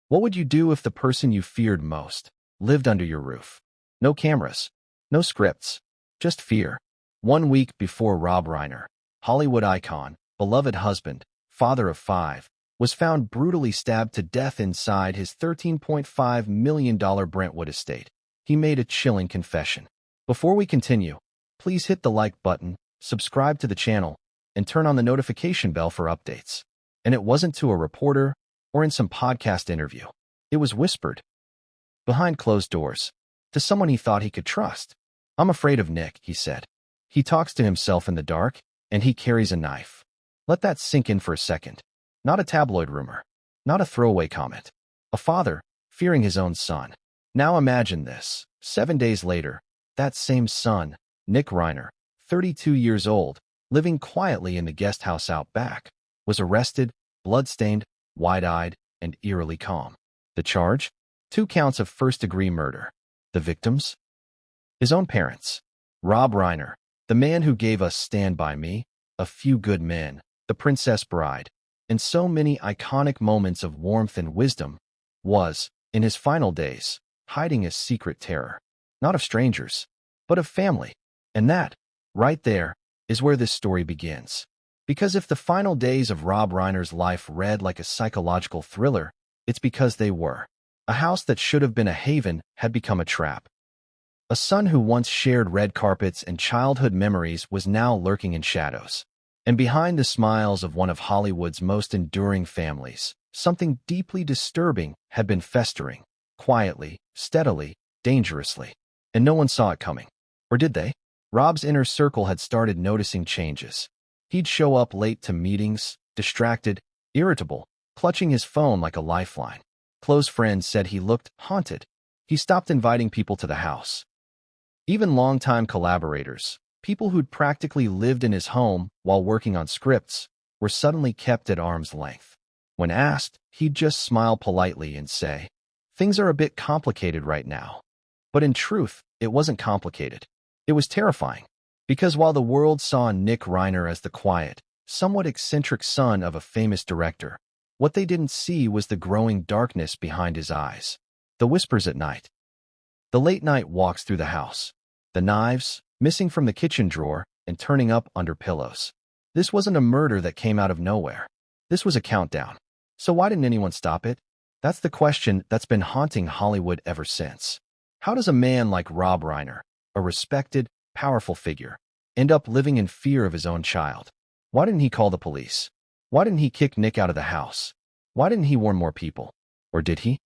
What would you do if the person you feared most lived under your roof? No cameras, no scripts, just fear. 1 week before Rob Reiner, Hollywood icon, beloved husband, father of 5, was found brutally stabbed to death inside his $13.5 million Brentwood estate, he made a chilling confession. Before we continue, please hit the like button, subscribe to the channel, and turn on the notification bell for updates. And it wasn't to a reporter or in some podcast interview. It was whispered, behind closed doors, to someone he thought he could trust. "I'm afraid of Nick," he said. "He talks to himself in the dark, and he carries a knife." Let that sink in for a second. Not a tabloid rumor, not a throwaway comment. A father fearing his own son. Now imagine this. 7 days later, that same son, Nick Reiner, 32 years old, living quietly in the guest house out back, was arrested, blood-stained, wide-eyed, and eerily calm. The charge? 2 counts of first-degree murder. The victims? His own parents. Rob Reiner, the man who gave us Stand By Me, A Few Good Men, The Princess Bride, and so many iconic moments of warmth and wisdom, was, in his final days, hiding a secret terror. Not of strangers, but of family. And that, right there, is where this story begins. Because if the final days of Rob Reiner's life read like a psychological thriller, it's because they were. A house that should have been a haven had become a trap. A son who once shared red carpets and childhood memories was now lurking in shadows. And behind the smiles of one of Hollywood's most enduring families, something deeply disturbing had been festering, quietly, steadily, dangerously. And no one saw it coming. Or did they? Rob's inner circle had started noticing changes. He'd show up late to meetings, distracted, irritable, clutching his phone like a lifeline. Close friends said he looked haunted. He stopped inviting people to the house. Even longtime collaborators, people who'd practically lived in his home while working on scripts, were suddenly kept at arm's length. When asked, he'd just smile politely and say, "Things are a bit complicated right now." But in truth, it wasn't complicated. It was terrifying. Because while the world saw Nick Reiner as the quiet, somewhat eccentric son of a famous director, what they didn't see was the growing darkness behind his eyes. The whispers at night. The late-night walks through the house. The knives, missing from the kitchen drawer and turning up under pillows. This wasn't a murder that came out of nowhere. This was a countdown. So why didn't anyone stop it? That's the question that's been haunting Hollywood ever since. How does a man like Rob Reiner, a respected, powerful figure, end up living in fear of his own child? Why didn't he call the police? Why didn't he kick Nick out of the house? Why didn't he warn more people? Or did he?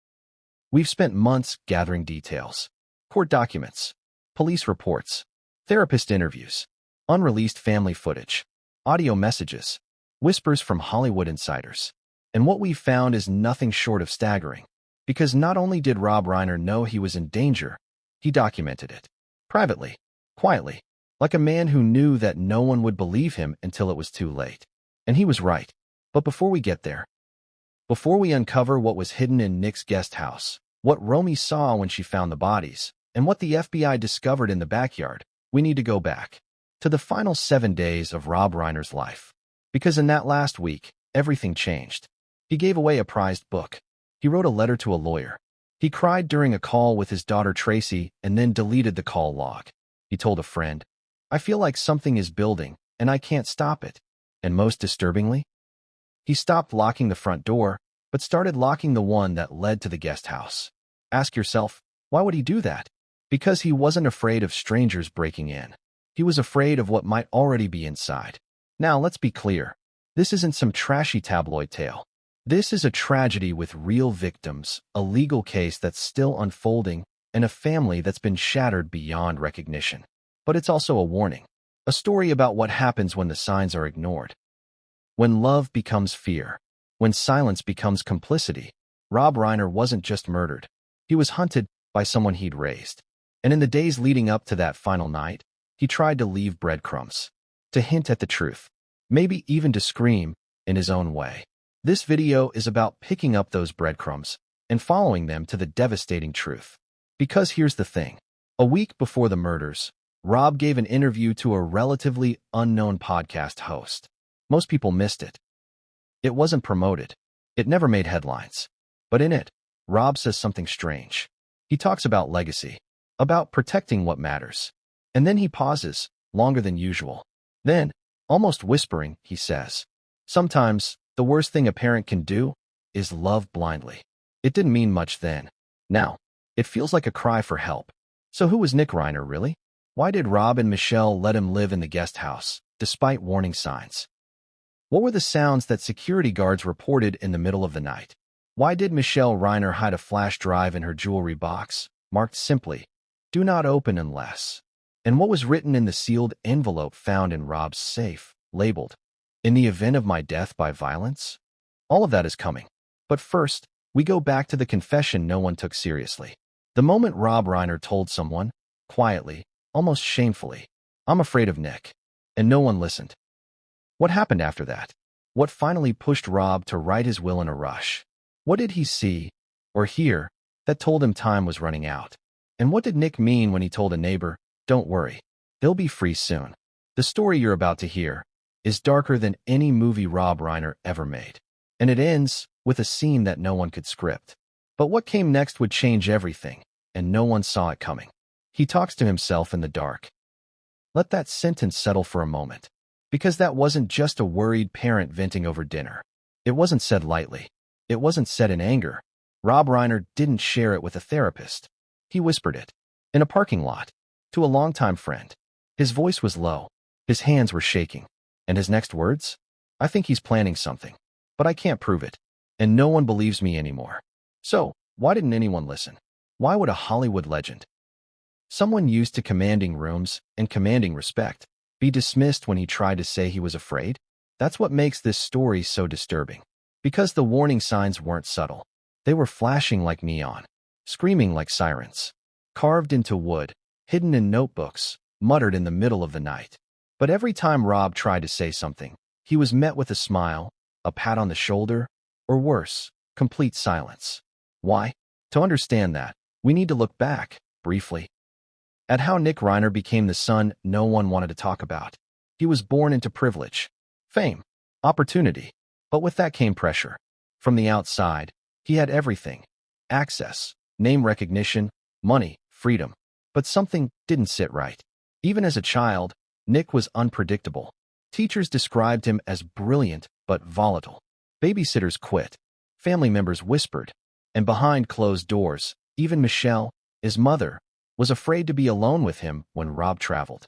We've spent months gathering details. Court documents, police reports, therapist interviews, unreleased family footage, audio messages, whispers from Hollywood insiders. And what we found is nothing short of staggering. Because not only did Rob Reiner know he was in danger, he documented it. Privately, quietly, like a man who knew that no one would believe him until it was too late. And he was right. But before we get there, before we uncover what was hidden in Nick's guest house, what Romy saw when she found the bodies, and what the FBI discovered in the backyard, we need to go back to the final 7 days of Rob Reiner's life. Because in that last week, everything changed. He gave away a prized book. He wrote a letter to a lawyer. He cried during a call with his daughter Tracy and then deleted the call log. He told a friend, "I feel like something is building, and I can't stop it." And most disturbingly, he stopped locking the front door, but started locking the one that led to the guest house. Ask yourself, why would he do that? Because he wasn't afraid of strangers breaking in. He was afraid of what might already be inside. Now, let's be clear. This isn't some trashy tabloid tale. This is a tragedy with real victims, a legal case that's still unfolding, and a family that's been shattered beyond recognition. But it's also a warning. A story about what happens when the signs are ignored. When love becomes fear. When silence becomes complicity. Rob Reiner wasn't just murdered. He was hunted by someone he'd raised. And in the days leading up to that final night, he tried to leave breadcrumbs. To hint at the truth. Maybe even to scream in his own way. This video is about picking up those breadcrumbs and following them to the devastating truth. Because here's the thing. A week before the murders, Rob gave an interview to a relatively unknown podcast host. Most people missed it. It wasn't promoted. It never made headlines. But in it, Rob says something strange. He talks about legacy, about protecting what matters. And then he pauses, longer than usual. Then, almost whispering, he says, "Sometimes, the worst thing a parent can do is love blindly." It didn't mean much then. Now, it feels like a cry for help. So who was Nick Reiner, really? Why did Rob and Michelle let him live in the guest house, despite warning signs? What were the sounds that security guards reported in the middle of the night? Why did Michelle Reiner hide a flash drive in her jewelry box, marked simply, "Do not open unless"? And what was written in the sealed envelope found in Rob's safe, labeled, "In the event of my death by violence"? All of that is coming. But first, we go back to the confession no one took seriously. The moment Rob Reiner told someone, quietly, almost shamefully, "I'm afraid of Nick," and no one listened. What happened after that? What finally pushed Rob to write his will in a rush? What did he see, or hear, that told him time was running out? And what did Nick mean when he told a neighbor, "Don't worry, they'll be free soon"? The story you're about to hear is darker than any movie Rob Reiner ever made. And it ends with a scene that no one could script. But what came next would change everything, and no one saw it coming. He talks to himself in the dark. Let that sentence settle for a moment. Because that wasn't just a worried parent venting over dinner. It wasn't said lightly. It wasn't said in anger. Rob Reiner didn't share it with a therapist. He whispered it. In a parking lot. To a longtime friend. His voice was low. His hands were shaking. And his next words? "I think he's planning something. But I can't prove it. And no one believes me anymore." So, why didn't anyone listen? Why would a Hollywood legend, someone used to commanding rooms and commanding respect, be dismissed when he tried to say he was afraid? That's what makes this story so disturbing. Because the warning signs weren't subtle. They were flashing like neon, screaming like sirens, carved into wood, hidden in notebooks, muttered in the middle of the night. But every time Rob tried to say something, he was met with a smile, a pat on the shoulder, or worse, complete silence. Why? To understand that, we need to look back, briefly, at how Nick Reiner became the son no one wanted to talk about. He was born into privilege, fame, opportunity, but with that came pressure. From the outside, he had everything: access, name recognition, money, freedom. But something didn't sit right. Even as a child, Nick was unpredictable. Teachers described him as brilliant but volatile. Babysitters quit. Family members whispered. And behind closed doors, even Michelle, his mother, was afraid to be alone with him when Rob traveled.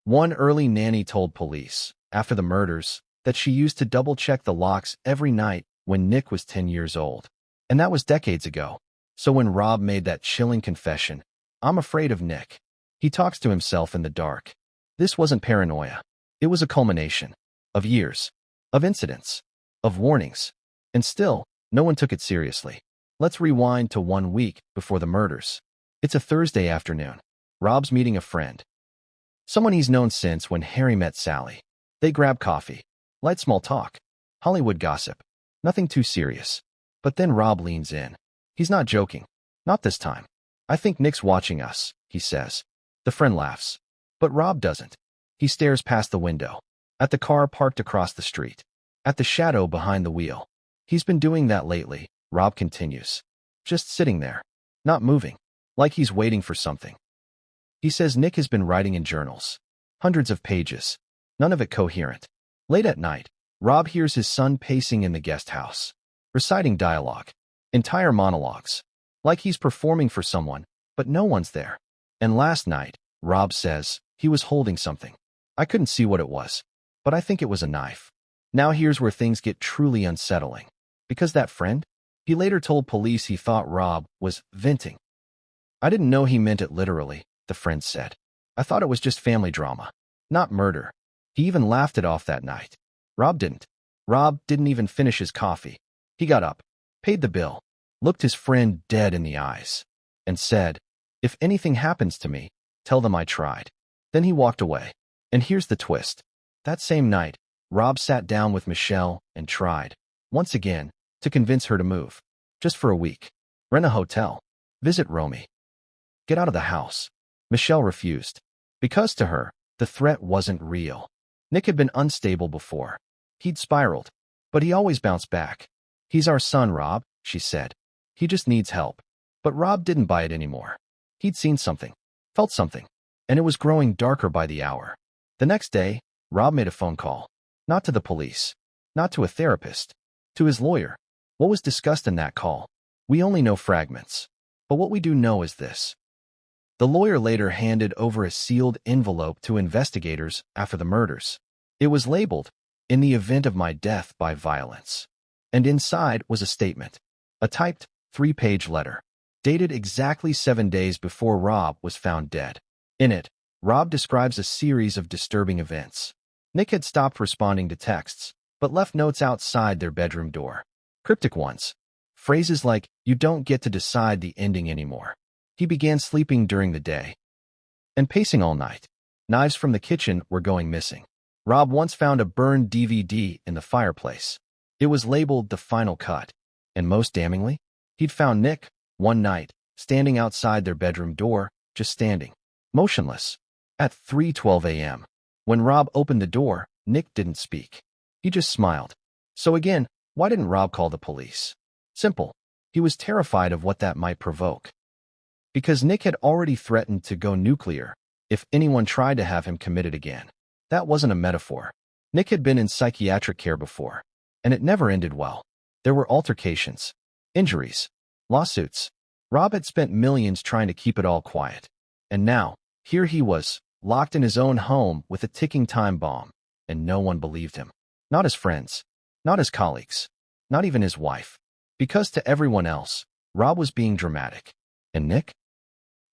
One early nanny told police, after the murders, that she used to double-check the locks every night when Nick was 10 years old. And that was decades ago. So when Rob made that chilling confession, "I'm afraid of Nick," he talks to himself in the dark. This wasn't paranoia. It was a culmination of years, of incidents, of warnings. And still, no one took it seriously. Let's rewind to 1 week before the murders. It's a Thursday afternoon. Rob's meeting a friend. Someone he's known since when Harry met Sally. They grab coffee. Light small talk. Hollywood gossip. Nothing too serious. But then Rob leans in. He's not joking. Not this time. "I think Nick's watching us," he says. The friend laughs. But Rob doesn't. He stares past the window. At the car parked across the street. At the shadow behind the wheel. "He's been doing that lately," Rob continues. "Just sitting there. Not moving. Like he's waiting for something." He says Nick has been writing in journals. Hundreds of pages. None of it coherent. Late at night, Rob hears his son pacing in the guest house. Reciting dialogue. Entire monologues. Like he's performing for someone, but no one's there. And last night, Rob says, he was holding something. "I couldn't see what it was, but I think it was a knife." Now here's where things get truly unsettling. Because that friend? He later told police he thought Rob was venting. "I didn't know he meant it literally," the friend said. "I thought it was just family drama, not murder." He even laughed it off that night. Rob didn't. Rob didn't even finish his coffee. He got up, paid the bill, looked his friend dead in the eyes, and said, "If anything happens to me, tell them I tried." Then he walked away. And here's the twist. That same night, Rob sat down with Michelle and tried, once again, to convince her to move. Just for a week. Rent a hotel. Visit Romy. Get out of the house. Michelle refused. Because to her, the threat wasn't real. Nick had been unstable before. He'd spiraled. But he always bounced back. "He's our son, Rob," she said. He just needs help. But Rob didn't buy it anymore. He'd seen something, felt something, and it was growing darker by the hour. The next day, Rob made a phone call. Not to the police, not to a therapist, to his lawyer. What was discussed in that call? We only know fragments. But what we do know is this. The lawyer later handed over a sealed envelope to investigators after the murders. It was labeled, "In the event of my death by violence." And inside was a statement, a typed 3-page letter, dated exactly 7 days before Rob was found dead. In it, Rob describes a series of disturbing events. Nick had stopped responding to texts, but left notes outside their bedroom door. Cryptic ones. Phrases like, "You don't get to decide the ending anymore." He began sleeping during the day and pacing all night. Knives from the kitchen were going missing. Rob once found a burned DVD in the fireplace. It was labeled The Final Cut. And most damningly, he'd found Nick, one night, standing outside their bedroom door, just standing, motionless, at 3:12 a.m. When Rob opened the door, Nick didn't speak. He just smiled. So again, why didn't Rob call the police? Simple. He was terrified of what that might provoke. Because Nick had already threatened to go nuclear if anyone tried to have him committed again. That wasn't a metaphor. Nick had been in psychiatric care before, and it never ended well. There were altercations, injuries, lawsuits. Rob had spent millions trying to keep it all quiet. And now, here he was, locked in his own home with a ticking time bomb, and no one believed him. Not his friends, not his colleagues, not even his wife. Because to everyone else, Rob was being dramatic. And Nick?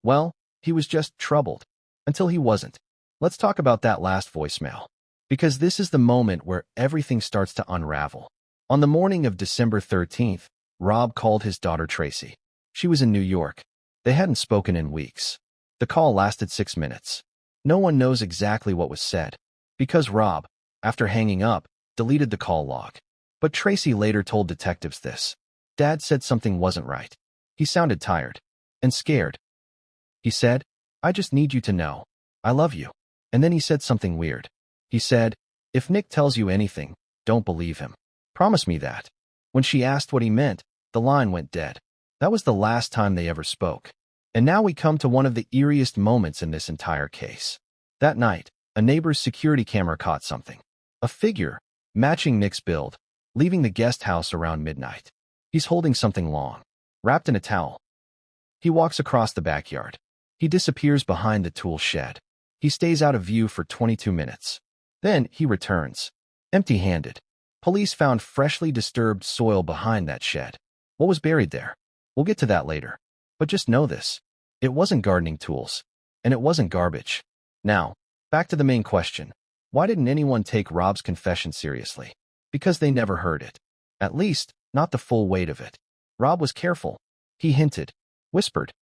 Well, he was just troubled. Until he wasn't. Let's talk about that last voicemail. Because this is the moment where everything starts to unravel. On the morning of December 13th, Rob called his daughter Tracy. She was in New York. They hadn't spoken in weeks. The call lasted 6 minutes. No one knows exactly what was said. Because Rob, after hanging up, deleted the call log. But Tracy later told detectives this. Dad said something wasn't right. He sounded tired and scared. He said, "I just need you to know. I love you." And then he said something weird. He said, "If Nick tells you anything, don't believe him. Promise me that." When she asked what he meant, the line went dead. That was the last time they ever spoke. And now we come to one of the eeriest moments in this entire case. That night, a neighbor's security camera caught something. A figure, matching Nick's build, leaving the guest house around midnight. He's holding something long, wrapped in a towel. He walks across the backyard. He disappears behind the tool shed. He stays out of view for 22 minutes. Then he returns, empty-handed. Police found freshly disturbed soil behind that shed. What was buried there? We'll get to that later. But just know this. It wasn't gardening tools, and it wasn't garbage. Now, back to the main question. Why didn't anyone take Rob's confession seriously? Because they never heard it. At least, not the full weight of it. Rob was careful. He hinted, whispered,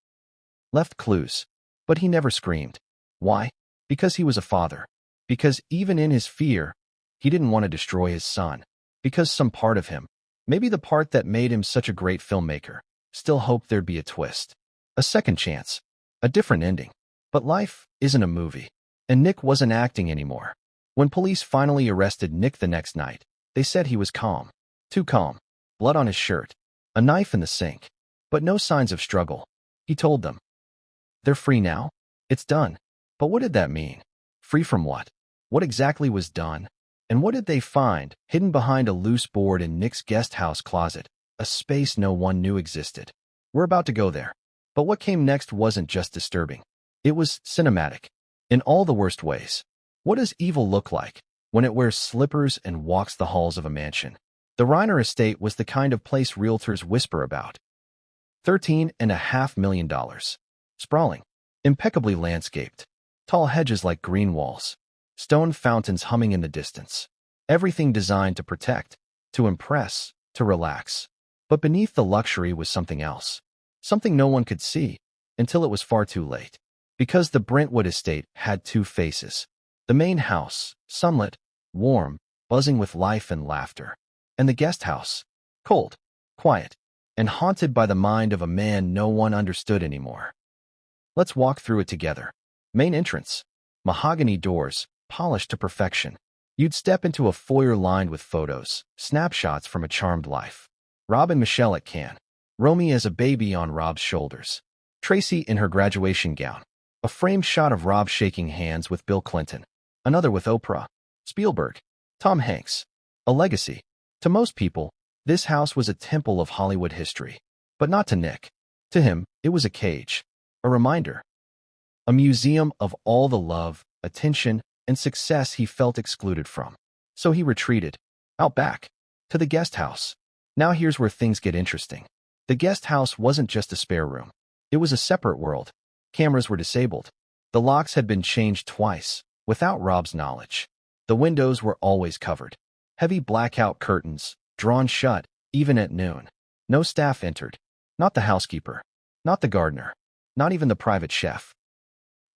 left clues. But he never screamed. Why? Because he was a father. Because even in his fear, he didn't want to destroy his son. Because some part of him, maybe the part that made him such a great filmmaker, still hoped there'd be a twist. A second chance. A different ending. But life isn't a movie. And Nick wasn't acting anymore. When police finally arrested Nick the next night, they said he was calm. Too calm. Blood on his shirt. A knife in the sink. But no signs of struggle. He told them. They're free now? It's done. But what did that mean? Free from what? What exactly was done? And what did they find, hidden behind a loose board in Nick's guest house closet, a space no one knew existed? We're about to go there. But what came next wasn't just disturbing. It was cinematic. In all the worst ways. What does evil look like when it wears slippers and walks the halls of a mansion? The Reiner estate was the kind of place realtors whisper about. $13.5 million. Sprawling. Impeccably landscaped. Tall hedges like green walls. Stone fountains humming in the distance. Everything designed to protect, to impress, to relax. But beneath the luxury was something else. Something no one could see, until it was far too late. Because the Brentwood estate had two faces. The main house, sunlit, warm, buzzing with life and laughter. And the guest house, cold, quiet, and haunted by the mind of a man no one understood anymore. Let's walk through it together. Main entrance. Mahogany doors, polished to perfection. You'd step into a foyer lined with photos, snapshots from a charmed life. Rob and Michelle at Cannes. Romy as a baby on Rob's shoulders. Tracy in her graduation gown. A framed shot of Rob shaking hands with Bill Clinton. Another with Oprah, Spielberg, Tom Hanks. A legacy. To most people, this house was a temple of Hollywood history. But not to Nick. To him, it was a cage. A reminder. A museum of all the love, attention, and success he felt excluded from. So he retreated. Out back. To the guest house. Now here's where things get interesting. The guest house wasn't just a spare room. It was a separate world. Cameras were disabled. The locks had been changed twice, without Rob's knowledge. The windows were always covered. Heavy blackout curtains, drawn shut, even at noon. No staff entered. Not the housekeeper. Not the gardener. Not even the private chef.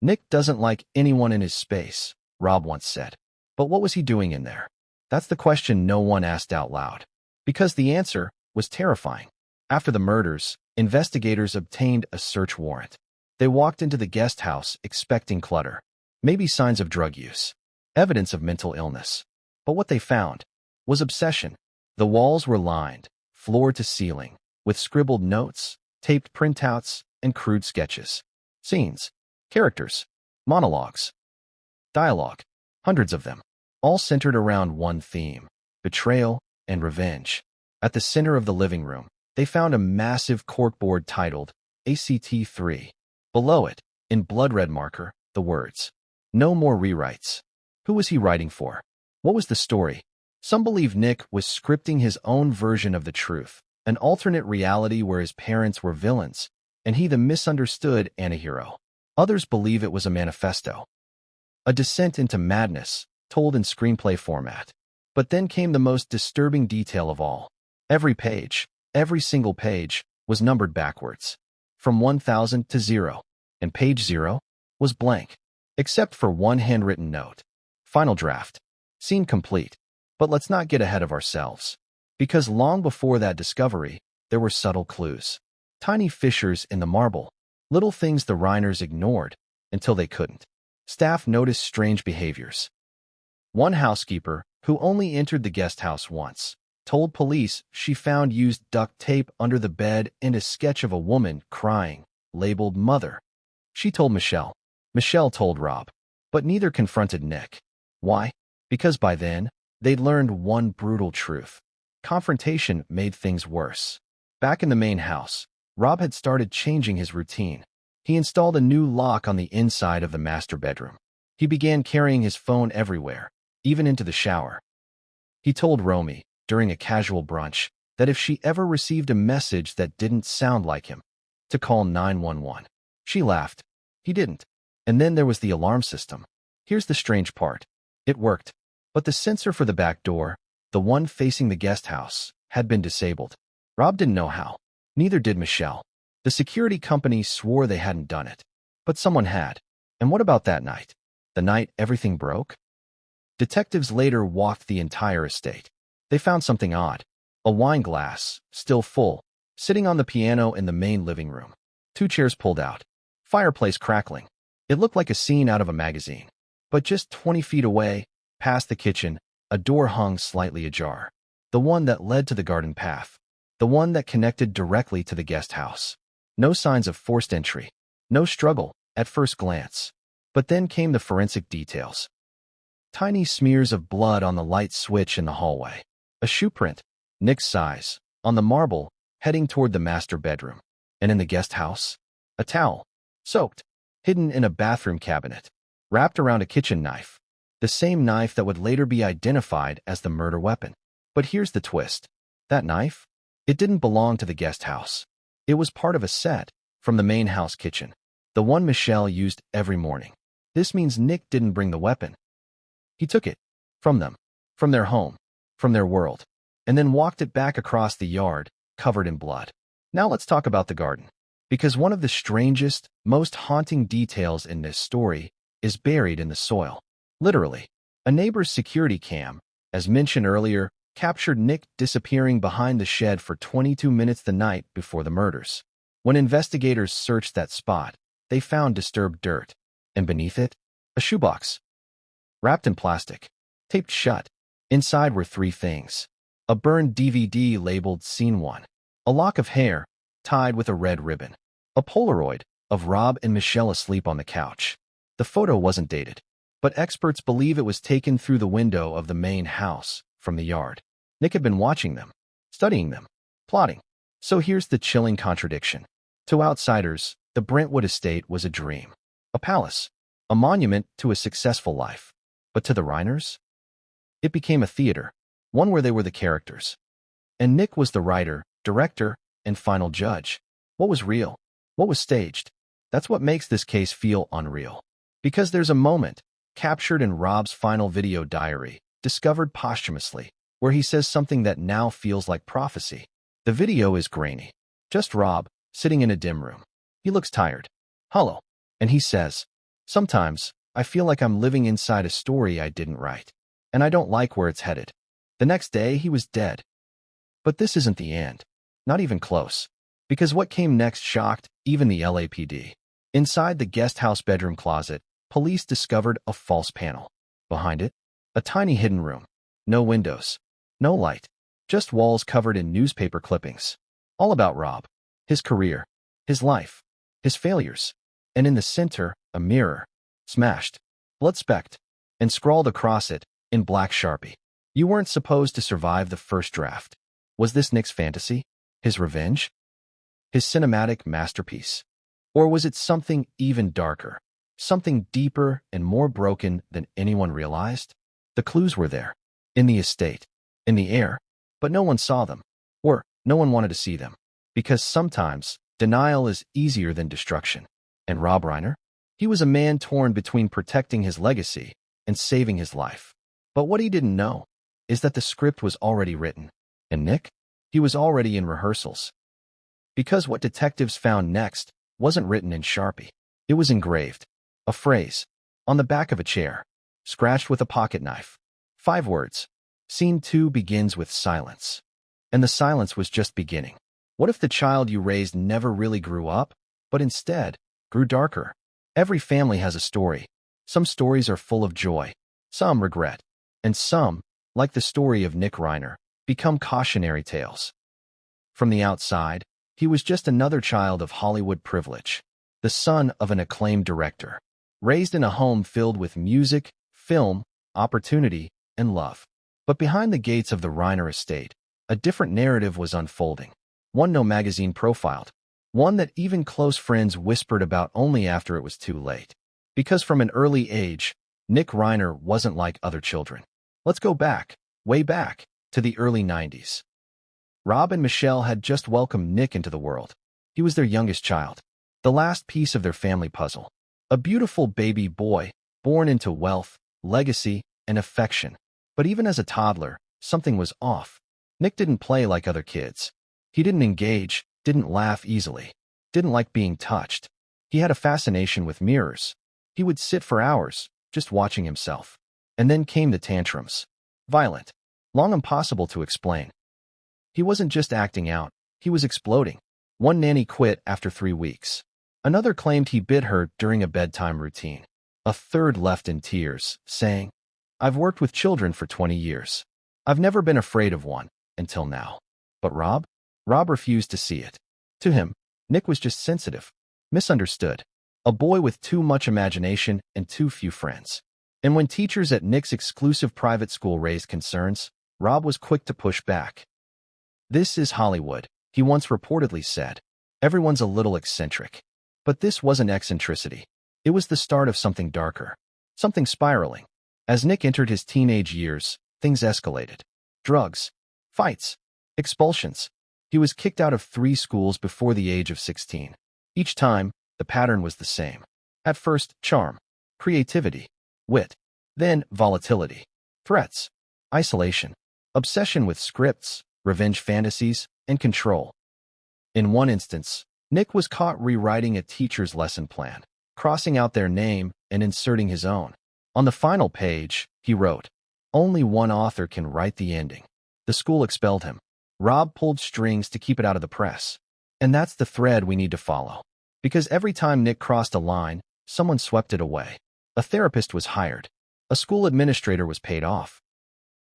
Nick doesn't like anyone in his space, Rob once said. But what was he doing in there? That's the question no one asked out loud. Because the answer was terrifying. After the murders, investigators obtained a search warrant. They walked into the guest house expecting clutter, maybe signs of drug use, evidence of mental illness. But what they found was obsession. The walls were lined, floor to ceiling, with scribbled notes, taped printouts, and crude sketches. Scenes, characters, monologues, dialogue, hundreds of them, all centered around one theme: betrayal and revenge. At the center of the living room, they found a massive corkboard titled ACT3. Below it, in blood-red marker, the words, "No more rewrites." Who was he writing for? What was the story? Some believe Nick was scripting his own version of the truth, an alternate reality where his parents were villains, and he the misunderstood antihero. Others believe it was a manifesto, a descent into madness, told in screenplay format. But then came the most disturbing detail of all. Every page, every single page, was numbered backwards, from 1000 to 0, and page 0 was blank, except for one handwritten note. Final draft. Scene complete. But let's not get ahead of ourselves. Because long before that discovery, there were subtle clues. Tiny fissures in the marble, little things the Reiners ignored until they couldn't. Staff noticed strange behaviors. One housekeeper, who only entered the guest house once, told police she found used duct tape under the bed and a sketch of a woman crying, labeled Mother. She told Michelle. Michelle told Rob. But neither confronted Nick. Why? Because by then, they'd learned one brutal truth. Confrontation made things worse. Back in the main house, Rob had started changing his routine. He installed a new lock on the inside of the master bedroom. He began carrying his phone everywhere, even into the shower. He told Romy, during a casual brunch, that if she ever received a message that didn't sound like him, to call 911. She laughed. He didn't. And then there was the alarm system. Here's the strange part. It worked. But the sensor for the back door, the one facing the guest house, had been disabled. Rob didn't know how. Neither did Michelle. The security company swore they hadn't done it. But someone had. And what about that night? The night everything broke? Detectives later walked the entire estate. They found something odd. A wine glass, still full, sitting on the piano in the main living room. 2 chairs pulled out. Fireplace crackling. It looked like a scene out of a magazine. But just 20 feet away, past the kitchen, a door hung slightly ajar. The one that led to the garden path. The one that connected directly to the guest house. No signs of forced entry. No struggle, at first glance. But then came the forensic details. Tiny smears of blood on the light switch in the hallway. A shoe print, Nick's size, on the marble, heading toward the master bedroom. And in the guest house, a towel, soaked, hidden in a bathroom cabinet, wrapped around a kitchen knife. The same knife that would later be identified as the murder weapon. But here's the twist. That knife? It didn't belong to the guest house. It was part of a set from the main house kitchen, the one Michelle used every morning. This means Nick didn't bring the weapon. He took it from them, from their home, from their world, and then walked it back across the yard, covered in blood. Now let's talk about the garden. Because one of the strangest, most haunting details in this story is buried in the soil. Literally, a neighbor's security cam, as mentioned earlier, captured Nick disappearing behind the shed for 22 minutes the night before the murders. When investigators searched that spot, they found disturbed dirt, and beneath it, a shoebox, wrapped in plastic, taped shut. Inside were 3 things. A burned DVD labeled Scene 1, a lock of hair, tied with a red ribbon. A Polaroid of Rob and Michelle asleep on the couch. The photo wasn't dated, but experts believe it was taken through the window of the main house from the yard. Nick had been watching them, studying them, plotting. So here's the chilling contradiction. To outsiders, the Brentwood estate was a dream, a palace, a monument to a successful life. But to the Reiners, it became a theater, one where they were the characters. And Nick was the writer, director, and final judge. What was real? What was staged? That's what makes this case feel unreal. Because there's a moment, captured in Rob's final video diary, discovered posthumously, where he says something that now feels like prophecy. The video is grainy. Just Rob, sitting in a dim room. He looks tired, hollow, and he says, "Sometimes, I feel like I'm living inside a story I didn't write, and I don't like where it's headed." The next day, he was dead. But this isn't the end. Not even close. Because what came next shocked even the LAPD. Inside the guest house bedroom closet, police discovered a false panel. Behind it, a tiny hidden room. No windows. No light. Just walls covered in newspaper clippings. All about Rob. His career. His life. His failures. And in the center, a mirror. Smashed. Blood-specked. And scrawled across it, in black Sharpie. "You weren't supposed to survive the first draft." Was this Nick's fantasy? His revenge? His cinematic masterpiece? Or was it something even darker? Something deeper and more broken than anyone realized? The clues were there. In the estate. In the air. But no one saw them. Or no one wanted to see them. Because sometimes, denial is easier than destruction. And Rob Reiner? He was a man torn between protecting his legacy and saving his life. But what he didn't know is that the script was already written. And Nick? He was already in rehearsals. Because what detectives found next wasn't written in Sharpie. It was engraved. A phrase. On the back of a chair. Scratched with a pocket knife. 5 words. Scene 2 begins with silence. And the silence was just beginning. What if the child you raised never really grew up, but instead grew darker? Every family has a story. Some stories are full of joy. Some regret. And some, like the story of Nick Reiner, become cautionary tales. From the outside, he was just another child of Hollywood privilege, the son of an acclaimed director, raised in a home filled with music, film, opportunity, and love. But behind the gates of the Reiner estate, a different narrative was unfolding, one no magazine profiled, one that even close friends whispered about only after it was too late. Because from an early age, Nick Reiner wasn't like other children. Let's go back, way back, to the early 90s. Rob and Michelle had just welcomed Nick into the world. He was their youngest child, the last piece of their family puzzle. A beautiful baby boy, born into wealth, legacy, and affection. But even as a toddler, something was off. Nick didn't play like other kids. He didn't engage, didn't laugh easily, didn't like being touched. He had a fascination with mirrors. He would sit for hours, just watching himself. And then came the tantrums. Violent, long impossible to explain. He wasn't just acting out, he was exploding. One nanny quit after 3 weeks. Another claimed he bit her during a bedtime routine. A third left in tears, saying, "I've worked with children for 20 years. I've never been afraid of one, until now." But Rob? Rob refused to see it. To him, Nick was just sensitive, misunderstood. A boy with too much imagination and too few friends. And when teachers at Nick's exclusive private school raised concerns, Rob was quick to push back. "This is Hollywood," he once reportedly said. "Everyone's a little eccentric." But this wasn't eccentricity. It was the start of something darker, something spiraling. As Nick entered his teenage years, things escalated. Drugs, fights, expulsions. He was kicked out of 3 schools before the age of 16. Each time, the pattern was the same. At first, charm, creativity, wit. Then, volatility, threats, isolation, obsession with scripts, revenge fantasies, and control. In one instance, Nick was caught rewriting a teacher's lesson plan, crossing out their name and inserting his own. On the final page, he wrote, "Only one author can write the ending." The school expelled him. Rob pulled strings to keep it out of the press. And that's the thread we need to follow. Because every time Nick crossed a line, someone swept it away. A therapist was hired. A school administrator was paid off.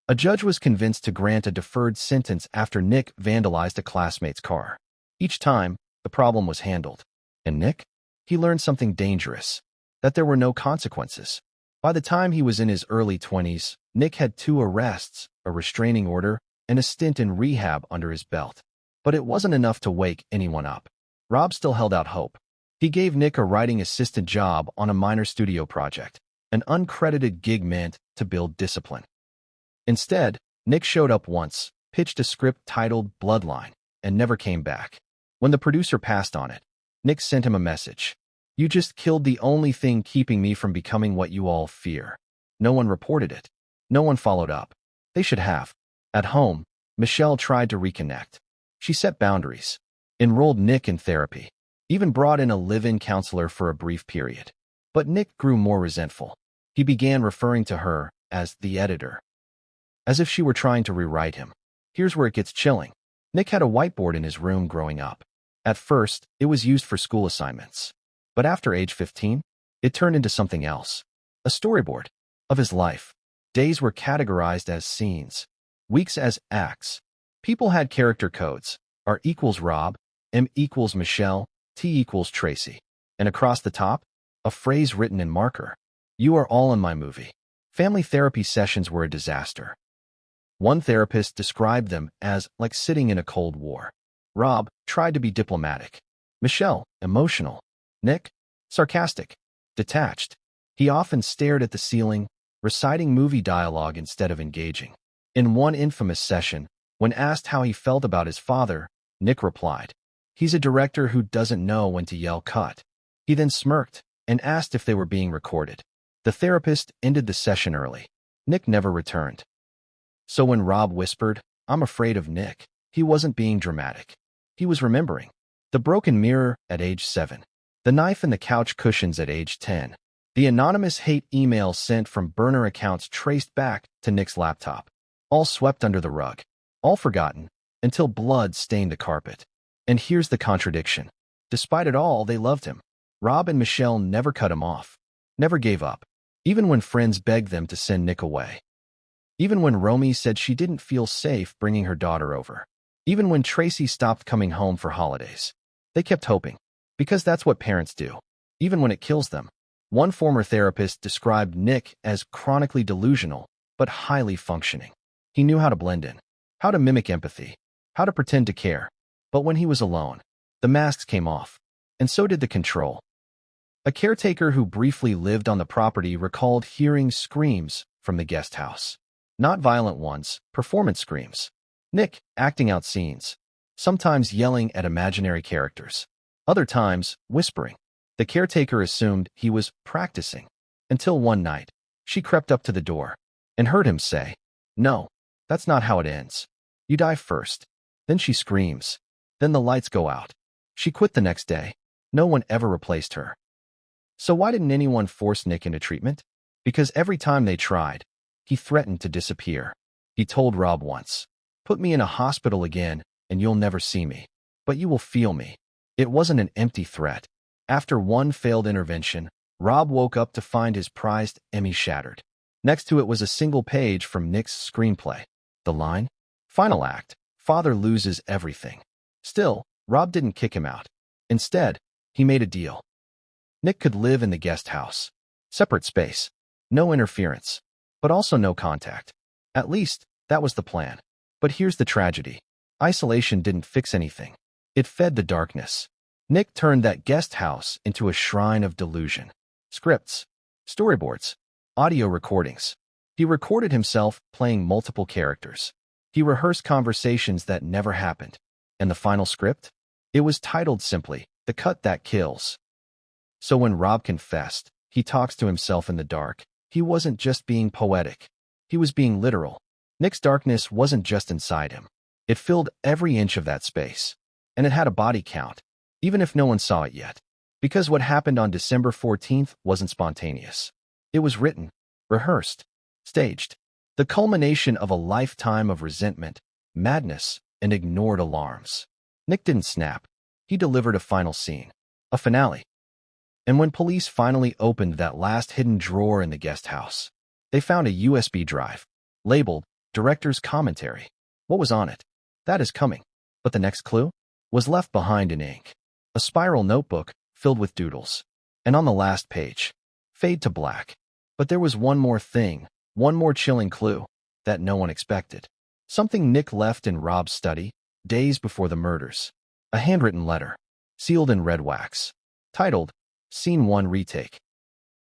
A judge was convinced to grant a deferred sentence after Nick vandalized a classmate's car. Each time, the problem was handled. And Nick? He learned something dangerous, that there were no consequences. By the time he was in his early 20s, Nick had 2 arrests, a restraining order, and a stint in rehab under his belt. But it wasn't enough to wake anyone up. Rob still held out hope. He gave Nick a writing assistant job on a minor studio project, an uncredited gig meant to build discipline. Instead, Nick showed up once, pitched a script titled Bloodline, and never came back. When the producer passed on it, Nick sent him a message. "You just killed the only thing keeping me from becoming what you all fear." No one reported it. No one followed up. They should have. At home, Michelle tried to reconnect. She set boundaries, enrolled Nick in therapy, even brought in a live-in counselor for a brief period. But Nick grew more resentful. He began referring to her as the editor, as if she were trying to rewrite him. Here's where it gets chilling. Nick had a whiteboard in his room growing up. At first, it was used for school assignments. But after age 15, it turned into something else. A storyboard of his life. Days were categorized as scenes, weeks as acts. People had character codes. R equals Rob, M equals Michelle, T equals Tracy. And across the top, a phrase written in marker. "You are all in my movie." Family therapy sessions were a disaster. One therapist described them as like sitting in a Cold War. Rob tried to be diplomatic. Michelle, emotional. Nick, sarcastic, detached. He often stared at the ceiling, reciting movie dialogue instead of engaging. In one infamous session, when asked how he felt about his father, Nick replied, "He's a director who doesn't know when to yell cut." He then smirked and asked if they were being recorded. The therapist ended the session early. Nick never returned. So when Rob whispered, "I'm afraid of Nick," he wasn't being dramatic. He was remembering. The broken mirror at age 7. The knife in the couch cushions at age 10. The anonymous hate email sent from burner accounts traced back to Nick's laptop. All swept under the rug. All forgotten, until blood stained the carpet. And here's the contradiction. Despite it all, they loved him. Rob and Michelle never cut him off. Never gave up. Even when friends begged them to send Nick away. Even when Romy said she didn't feel safe bringing her daughter over. Even when Tracy stopped coming home for holidays. They kept hoping. Because that's what parents do. Even when it kills them. One former therapist described Nick as chronically delusional, but highly functioning. He knew how to blend in, how to mimic empathy, how to pretend to care. But when he was alone, the masks came off. And so did the control. A caretaker who briefly lived on the property recalled hearing screams from the guest house. Not violent ones, performance screams. Nick acting out scenes, sometimes yelling at imaginary characters, other times whispering. The caretaker assumed he was practicing, until one night, she crept up to the door and heard him say, "No, that's not how it ends. You die first." Then she screams. Then the lights go out. She quit the next day. No one ever replaced her. So why didn't anyone force Nick into treatment? Because every time they tried, he threatened to disappear. He told Rob once, "Put me in a hospital again, and you'll never see me. But you will feel me." It wasn't an empty threat. After one failed intervention, Rob woke up to find his prized Emmy shattered. Next to it was a single page from Nick's screenplay. The line, "Final act, father loses everything." Still, Rob didn't kick him out. Instead, he made a deal. Nick could live in the guest house. Separate space. No interference. But also no contact. At least, that was the plan. But here's the tragedy. Isolation didn't fix anything. It fed the darkness. Nick turned that guest house into a shrine of delusion. Scripts, storyboards, audio recordings. He recorded himself playing multiple characters. He rehearsed conversations that never happened. And the final script? It was titled simply, "The Cut That Kills." So when Rob confessed, he talks to himself in the dark. He wasn't just being poetic. He was being literal. Nick's darkness wasn't just inside him. It filled every inch of that space. And it had a body count, even if no one saw it yet. Because what happened on December 14th wasn't spontaneous. It was written, rehearsed, staged. The culmination of a lifetime of resentment, madness, and ignored alarms. Nick didn't snap. He delivered a final scene. A finale. And when police finally opened that last hidden drawer in the guest house, they found a USB drive, labeled, "Director's Commentary." What was on it? That is coming. But the next clue? was left behind in ink. A spiral notebook filled with doodles. And on the last page, fade to black. But there was one more thing, one more chilling clue that no one expected. Something Nick left in Rob's study days before the murders. A handwritten letter, sealed in red wax, titled, Scene 1 Retake.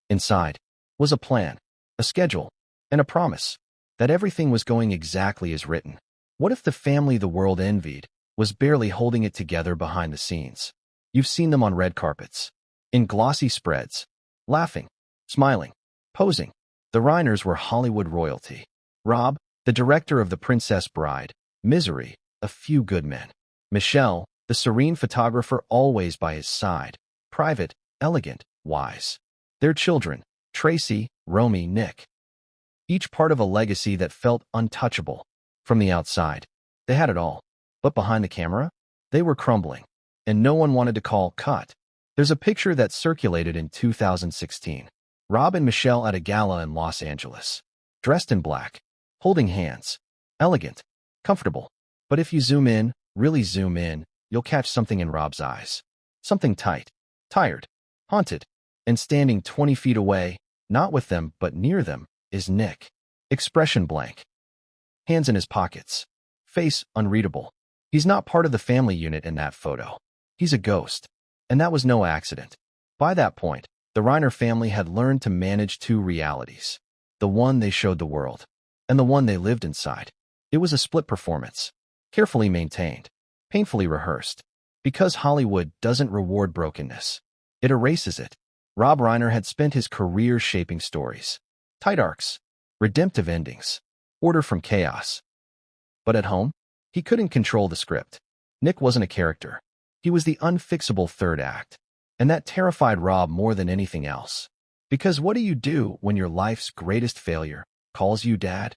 Inside was a plan, a schedule, and a promise that everything was going exactly as written. What if the family the world envied was barely holding it together behind the scenes? You've seen them on red carpets, in glossy spreads, laughing, smiling, posing. The Reiners were Hollywood royalty. Rob, the director of The Princess Bride, Misery, A Few Good Men. Michelle, the serene photographer always by his side, private, elegant, wise. Their children, Tracy, Romy, Nick. Each part of a legacy that felt untouchable. From the outside, they had it all. But behind the camera, they were crumbling. And no one wanted to call cut. There's a picture that circulated in 2016. Rob and Michelle at a gala in Los Angeles. Dressed in black. Holding hands. Elegant. Comfortable. But if you zoom in, really zoom in, you'll catch something in Rob's eyes. Something tight. Tired. Haunted. And standing 20 feet away, not with them but near them, is Nick. Expression blank. Hands in his pockets. Face unreadable. He's not part of the family unit in that photo. He's a ghost. And that was no accident. By that point, the Reiner family had learned to manage two realities. The one they showed the world, and the one they lived inside. It was a split performance. Carefully maintained. Painfully rehearsed. Because Hollywood doesn't reward brokenness. It erases it. Rob Reiner had spent his career shaping stories. Tight arcs. Redemptive endings. Order from chaos. But at home, he couldn't control the script. Nick wasn't a character. He was the unfixable third act. And that terrified Rob more than anything else. Because what do you do when your life's greatest failure calls you dad?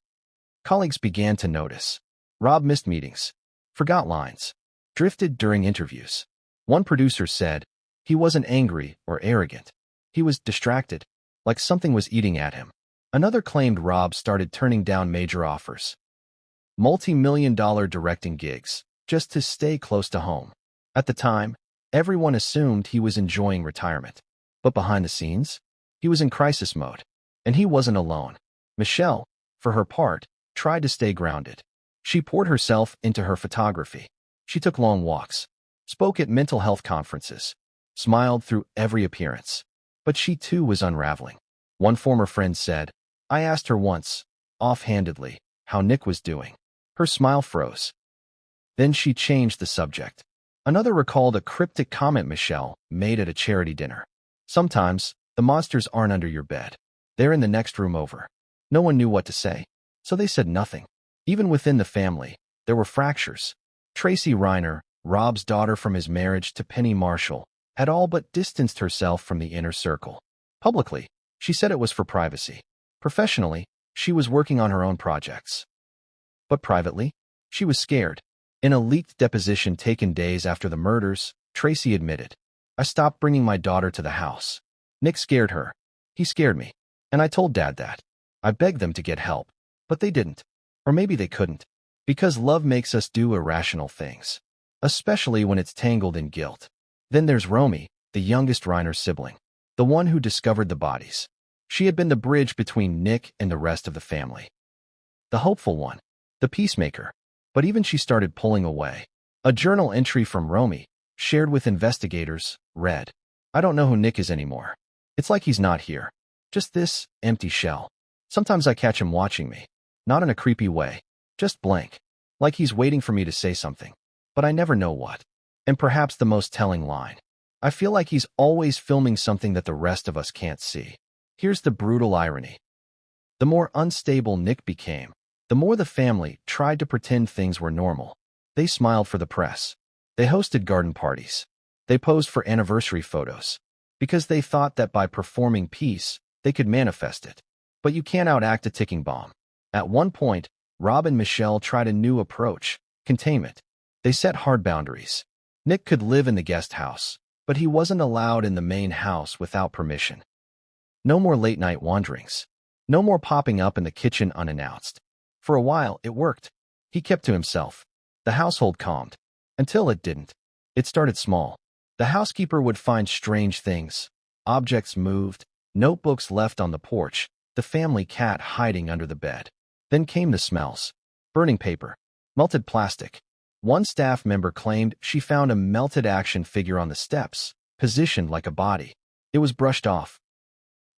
Colleagues began to notice. Rob missed meetings, forgot lines, drifted during interviews. One producer said he wasn't angry or arrogant. He was distracted, like something was eating at him. Another claimed Rob started turning down major offers. Multi-million-dollar directing gigs, just to stay close to home. At the time, everyone assumed he was enjoying retirement. But behind the scenes, he was in crisis mode. And he wasn't alone. Michelle, for her part, tried to stay grounded. She poured herself into her photography. She took long walks, spoke at mental health conferences, smiled through every appearance. But she too was unraveling. One former friend said, I asked her once, offhandedly, how Nick was doing. Her smile froze. Then she changed the subject. Another recalled a cryptic comment Michelle made at a charity dinner. Sometimes, the monsters aren't under your bed. They're in the next room over. No one knew what to say, so they said nothing. Even within the family, there were fractures. Tracy Reiner, Rob's daughter from his marriage to Penny Marshall, had all but distanced herself from the inner circle. Publicly, she said it was for privacy. Professionally, she was working on her own projects. But privately, she was scared. In a leaked deposition taken days after the murders, Tracy admitted, I stopped bringing my daughter to the house. Nick scared her. He scared me. And I told Dad that. I begged them to get help. But they didn't. Or maybe they couldn't. Because love makes us do irrational things. Especially when it's tangled in guilt. Then there's Romy, the youngest Reiner sibling. The one who discovered the bodies. She had been the bridge between Nick and the rest of the family. The hopeful one. The peacemaker. But even she started pulling away. A journal entry from Romy, shared with investigators, read, I don't know who Nick is anymore. It's like he's not here. Just this empty shell. Sometimes I catch him watching me. Not in a creepy way. Just blank. Like he's waiting for me to say something. But I never know what. And perhaps the most telling line. I feel like he's always filming something that the rest of us can't see. Here's the brutal irony. The more unstable Nick became, the more the family tried to pretend things were normal. They smiled for the press. They hosted garden parties. They posed for anniversary photos. Because they thought that by performing peace, they could manifest it. But you can't outact a ticking bomb. At one point, Rob and Michelle tried a new approach, containment. They set hard boundaries. Nick could live in the guest house, but he wasn't allowed in the main house without permission. No more late-night wanderings. No more popping up in the kitchen unannounced. For a while, it worked. He kept to himself. The household calmed. Until it didn't. It started small. The housekeeper would find strange things. Objects moved, notebooks left on the porch, the family cat hiding under the bed. Then came the smells. Burning paper. Melted plastic. One staff member claimed she found a melted action figure on the steps, positioned like a body. It was brushed off.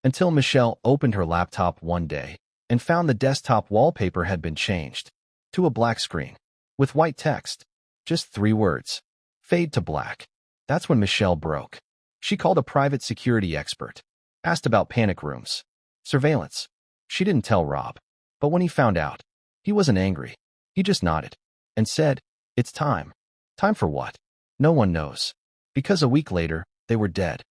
Until Michelle opened her laptop one day and found the desktop wallpaper had been changed to a black screen with white text. Just 3 words. Fade to black. That's when Michelle broke. She called a private security expert, asked about panic rooms, surveillance. She didn't tell Rob. But when he found out, he wasn't angry. He just nodded and said, "It's time." Time for what? No one knows. Because a week later, they were dead.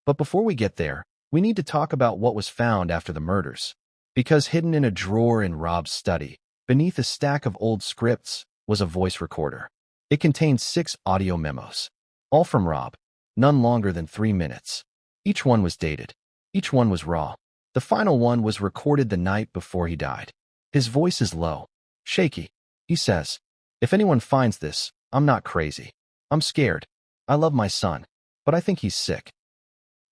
But before we get there, we need to talk about what was found after the murders. Because hidden in a drawer in Rob's study, beneath a stack of old scripts, was a voice recorder. It contained 6 audio memos, all from Rob, none longer than 3 minutes. Each one was dated. Each one was raw. The final one was recorded the night before he died. His voice is low, shaky. He says, "If anyone finds this, I'm not crazy. I'm scared. I love my son, but I think he's sick.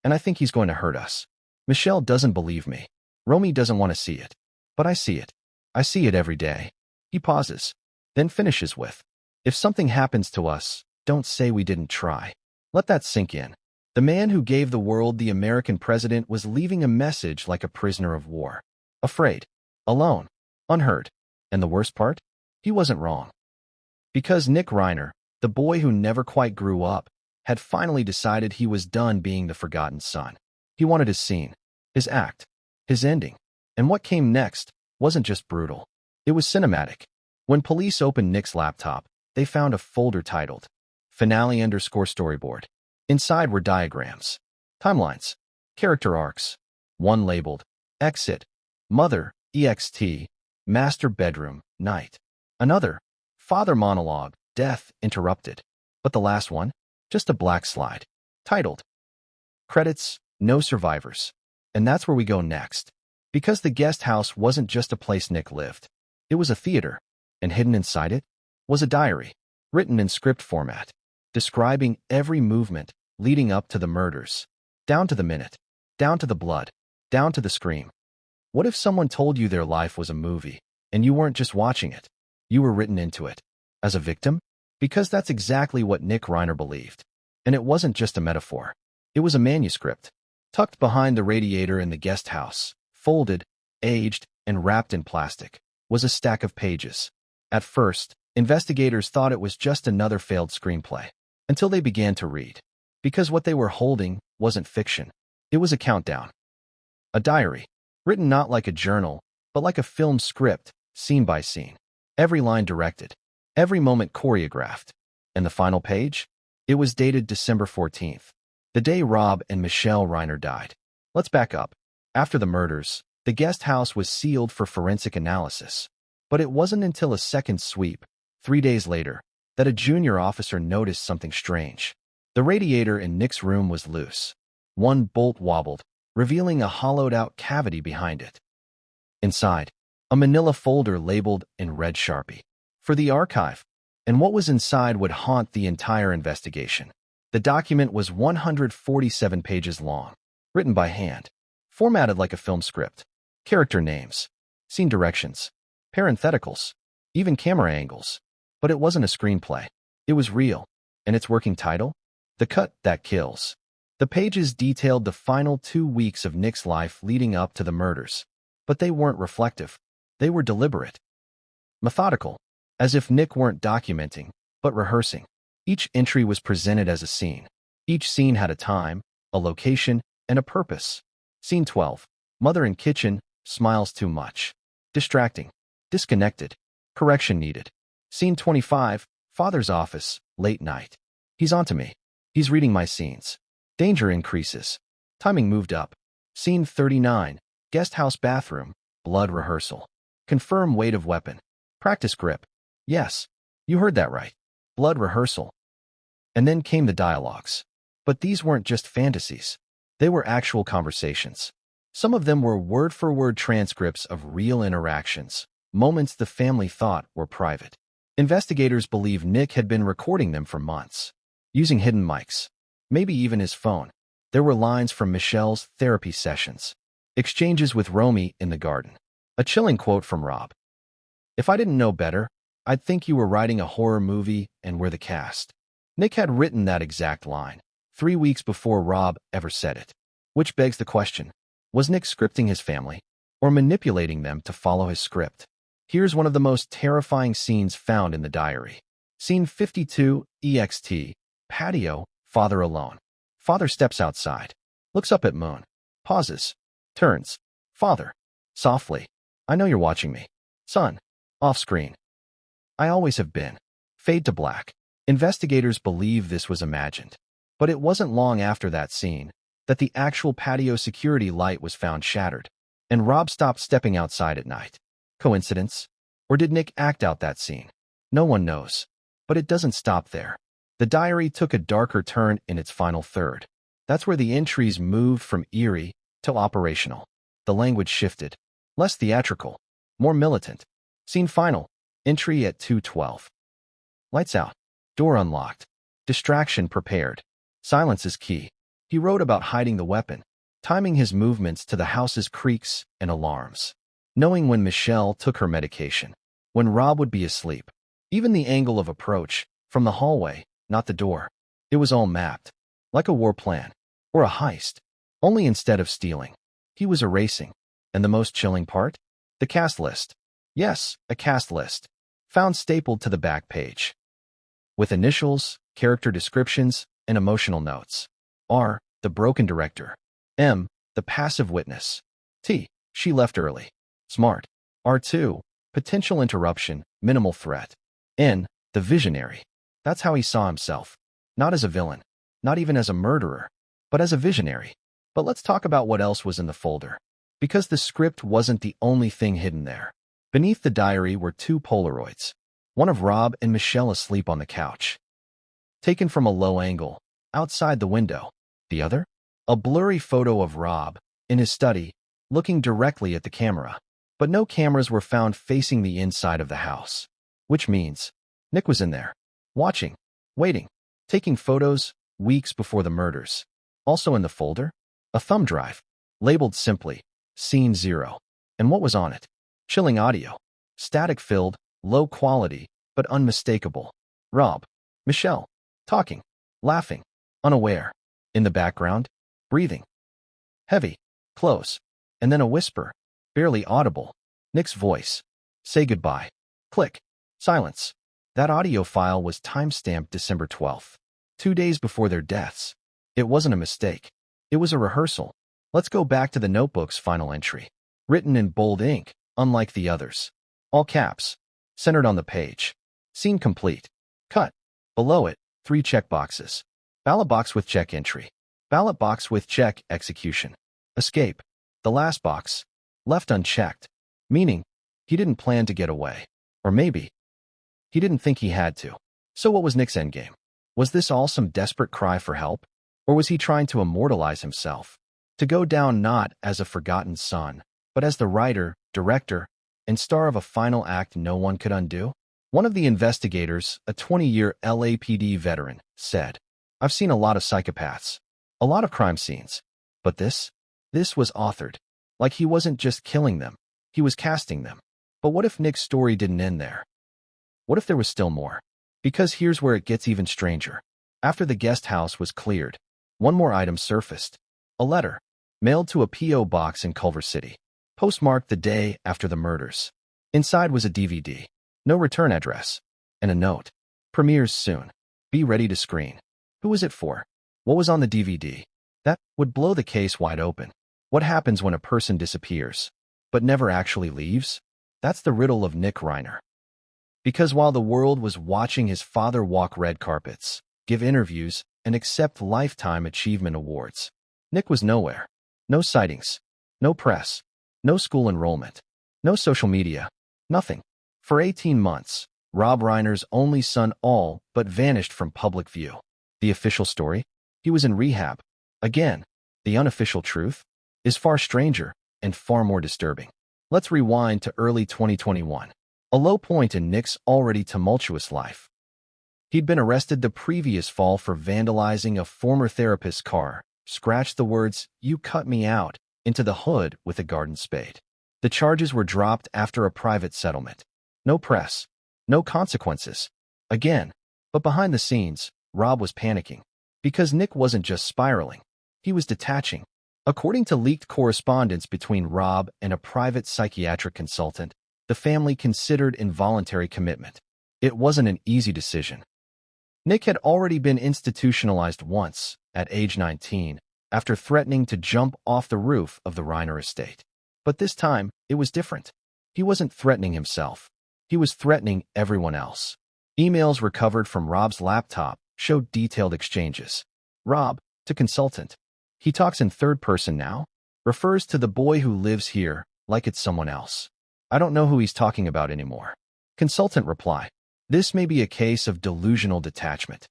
And I think he's going to hurt us. Michelle doesn't believe me. Romy doesn't want to see it. But I see it. I see it every day." He pauses, then finishes with, "If something happens to us, don't say we didn't try." Let that sink in. The man who gave the world the American president was leaving a message like a prisoner of war. Afraid. Alone. Unheard. And the worst part? He wasn't wrong. Because Nick Reiner, the boy who never quite grew up, had finally decided he was done being the forgotten son. He wanted his scene, his act, his ending. And what came next wasn't just brutal. It was cinematic. When police opened Nick's laptop, they found a folder titled Finale_Storyboard. Inside were diagrams, timelines, character arcs. One labeled Exit, Mother, EXT, Master Bedroom, Night. Another, Father Monologue, Death Interrupted. But the last one, just a black slide, titled Credits, No Survivors. And that's where we go next. Because the guest house wasn't just a place Nick lived. It was a theater, and hidden inside it was a diary, written in script format, describing every movement leading up to the murders, down to the minute, down to the blood, down to the scream. What if someone told you their life was a movie, and you weren't just watching it? You were written into it. As a victim? Because that's exactly what Nick Reiner believed. And it wasn't just a metaphor. It was a manuscript, tucked behind the radiator in the guest house, folded, aged, and wrapped in plastic, was a stack of pages. At first, investigators thought it was just another failed screenplay, until they began to read. Because what they were holding wasn't fiction. It was a countdown. A diary, written not like a journal, but like a film script, scene by scene. Every line directed, every moment choreographed. And the final page? It was dated December 14th, the day Rob and Michelle Reiner died. Let's back up. After the murders, the guest house was sealed for forensic analysis. But it wasn't until a second sweep, 3 days later, that a junior officer noticed something strange. The radiator in Nick's room was loose. One bolt wobbled, revealing a hollowed-out cavity behind it. Inside, a manila folder labeled in red Sharpie, for the archive. And what was inside would haunt the entire investigation. The document was 147 pages long, written by hand, formatted like a film script. Character names, scene directions, parentheticals, even camera angles. But it wasn't a screenplay. It was real. And its working title? The Cut That Kills. The pages detailed the final 2 weeks of Nick's life leading up to the murders. But they weren't reflective. They were deliberate. Methodical. As if Nick weren't documenting, but rehearsing. Each entry was presented as a scene. Each scene had a time, a location, and a purpose. Scene 12. Mother in kitchen, smiles too much. Distracting. Disconnected. Correction needed. Scene 25. Father's office, late night. He's onto me. He's reading my scenes. Danger increases. Timing moved up. Scene 39. Guest house bathroom, blood rehearsal. Confirm weight of weapon. Practice grip. Yes, you heard that right. Blood rehearsal. And then came the dialogues. But these weren't just fantasies. They were actual conversations. Some of them were word-for-word transcripts of real interactions, moments the family thought were private. Investigators believe Nick had been recording them for months. using hidden mics, maybe even his phone. There were lines from Michelle's therapy sessions, exchanges with Romy in the garden. A chilling quote from Rob. "If I didn't know better, I'd think you were writing a horror movie and we're the cast." Nick had written that exact line 3 weeks before Rob ever said it. Which begs the question, was Nick scripting his family or manipulating them to follow his script? Here's one of the most terrifying scenes found in the diary. Scene 52, EXT, patio, father alone. Father steps outside, looks up at Moon, pauses, turns. Father, softly. "I know you're watching me. Son." Off screen. "I always have been." Fade to black. Investigators believe this was imagined. But it wasn't long after that scene that the actual patio security light was found shattered, and Rob stopped stepping outside at night. Coincidence? Or did Nick act out that scene? No one knows. But it doesn't stop there. The diary took a darker turn in its final third. That's where the entries moved from eerie to operational. The language shifted. Less theatrical. More militant. Scene final. Entry at 2:12. Lights out. Door unlocked. Distraction prepared. Silence is key. He wrote about hiding the weapon, timing his movements to the house's creaks and alarms, knowing when Michelle took her medication, when Rob would be asleep. Even the angle of approach, from the hallway, not the door. It was all mapped, like a war plan, or a heist. Only instead of stealing, he was erasing. And the most chilling part? The cast list. Yes, a cast list, found stapled to the back page, with initials, character descriptions, and emotional notes. R, the broken director. M, the passive witness. T, she left early. Smart. R2, potential interruption, minimal threat. N, the visionary. That's how he saw himself. Not as a villain, not even as a murderer, but as a visionary. But let's talk about what else was in the folder. Because the script wasn't the only thing hidden there. Beneath the diary were 2 Polaroids. One of Rob and Michelle asleep on the couch, taken from a low angle, outside the window. The other? A blurry photo of Rob, in his study, looking directly at the camera. But no cameras were found facing the inside of the house. Which means Nick was in there, watching, waiting, taking photos, weeks before the murders. Also in the folder, a thumb drive, labeled simply, Scene 0. And what was on it? Chilling audio. Static-filled, low quality, but unmistakable. Rob, Michelle, talking, laughing, unaware. In the background, breathing. Heavy, close, and then a whisper, barely audible. Nick's voice. "Say goodbye." Click. Silence. That audio file was timestamped December 12th, 2 days before their deaths. It wasn't a mistake. It was a rehearsal. Let's go back to the notebook's final entry. Written in bold ink, unlike the others. All caps. Centered on the page. Scene complete. Cut. Below it, 3 checkboxes. Ballot box with check entry. Ballot box with check execution. Escape. The last box. Left unchecked. Meaning, he didn't plan to get away. Or maybe, he didn't think he had to. So what was Nick's endgame? Was this all some desperate cry for help? Or was he trying to immortalize himself? To go down not as a forgotten son, but as the writer, director, and star of a final act no one could undo? One of the investigators, a 20-year LAPD veteran, said, "I've seen a lot of psychopaths, a lot of crime scenes. But this was authored. Like he wasn't just killing them, he was casting them." But what if Nick's story didn't end there? What if there was still more? Because here's where it gets even stranger. After the guest house was cleared, one more item surfaced. A letter, mailed to a P.O. box in Culver City, postmarked the day after the murders. Inside was a DVD, no return address, and a note. "Premieres soon. Be ready to screen." Who was it for? What was on the DVD? That would blow the case wide open. What happens when a person disappears, but never actually leaves? That's the riddle of Nick Reiner. Because while the world was watching his father walk red carpets, give interviews, and accept lifetime achievement awards, Nick was nowhere. No sightings, no press, no school enrollment, no social media, nothing. For 18 months, Rob Reiner's only son all but vanished from public view. The official story? He was in rehab. Again, the unofficial truth is far stranger and far more disturbing. Let's rewind to early 2021, a low point in Nick's already tumultuous life. He'd been arrested the previous fall for vandalizing a former therapist's car, scratched the words, "You cut me out," into the hood with a garden spade. The charges were dropped after a private settlement. No press. No consequences. Again. But behind the scenes, Rob was panicking. Because Nick wasn't just spiraling. He was detaching. According to leaked correspondence between Rob and a private psychiatric consultant, the family considered involuntary commitment. It wasn't an easy decision. Nick had already been institutionalized once, at age 19, after threatening to jump off the roof of the Reiner estate. But this time, it was different. He wasn't threatening himself. He was threatening everyone else. Emails recovered from Rob's laptop showed detailed exchanges. Rob, to consultant. He talks in third person now, refers to the boy who lives here like it's someone else. I don't know who he's talking about anymore. Consultant reply. This may be a case of delusional detachment.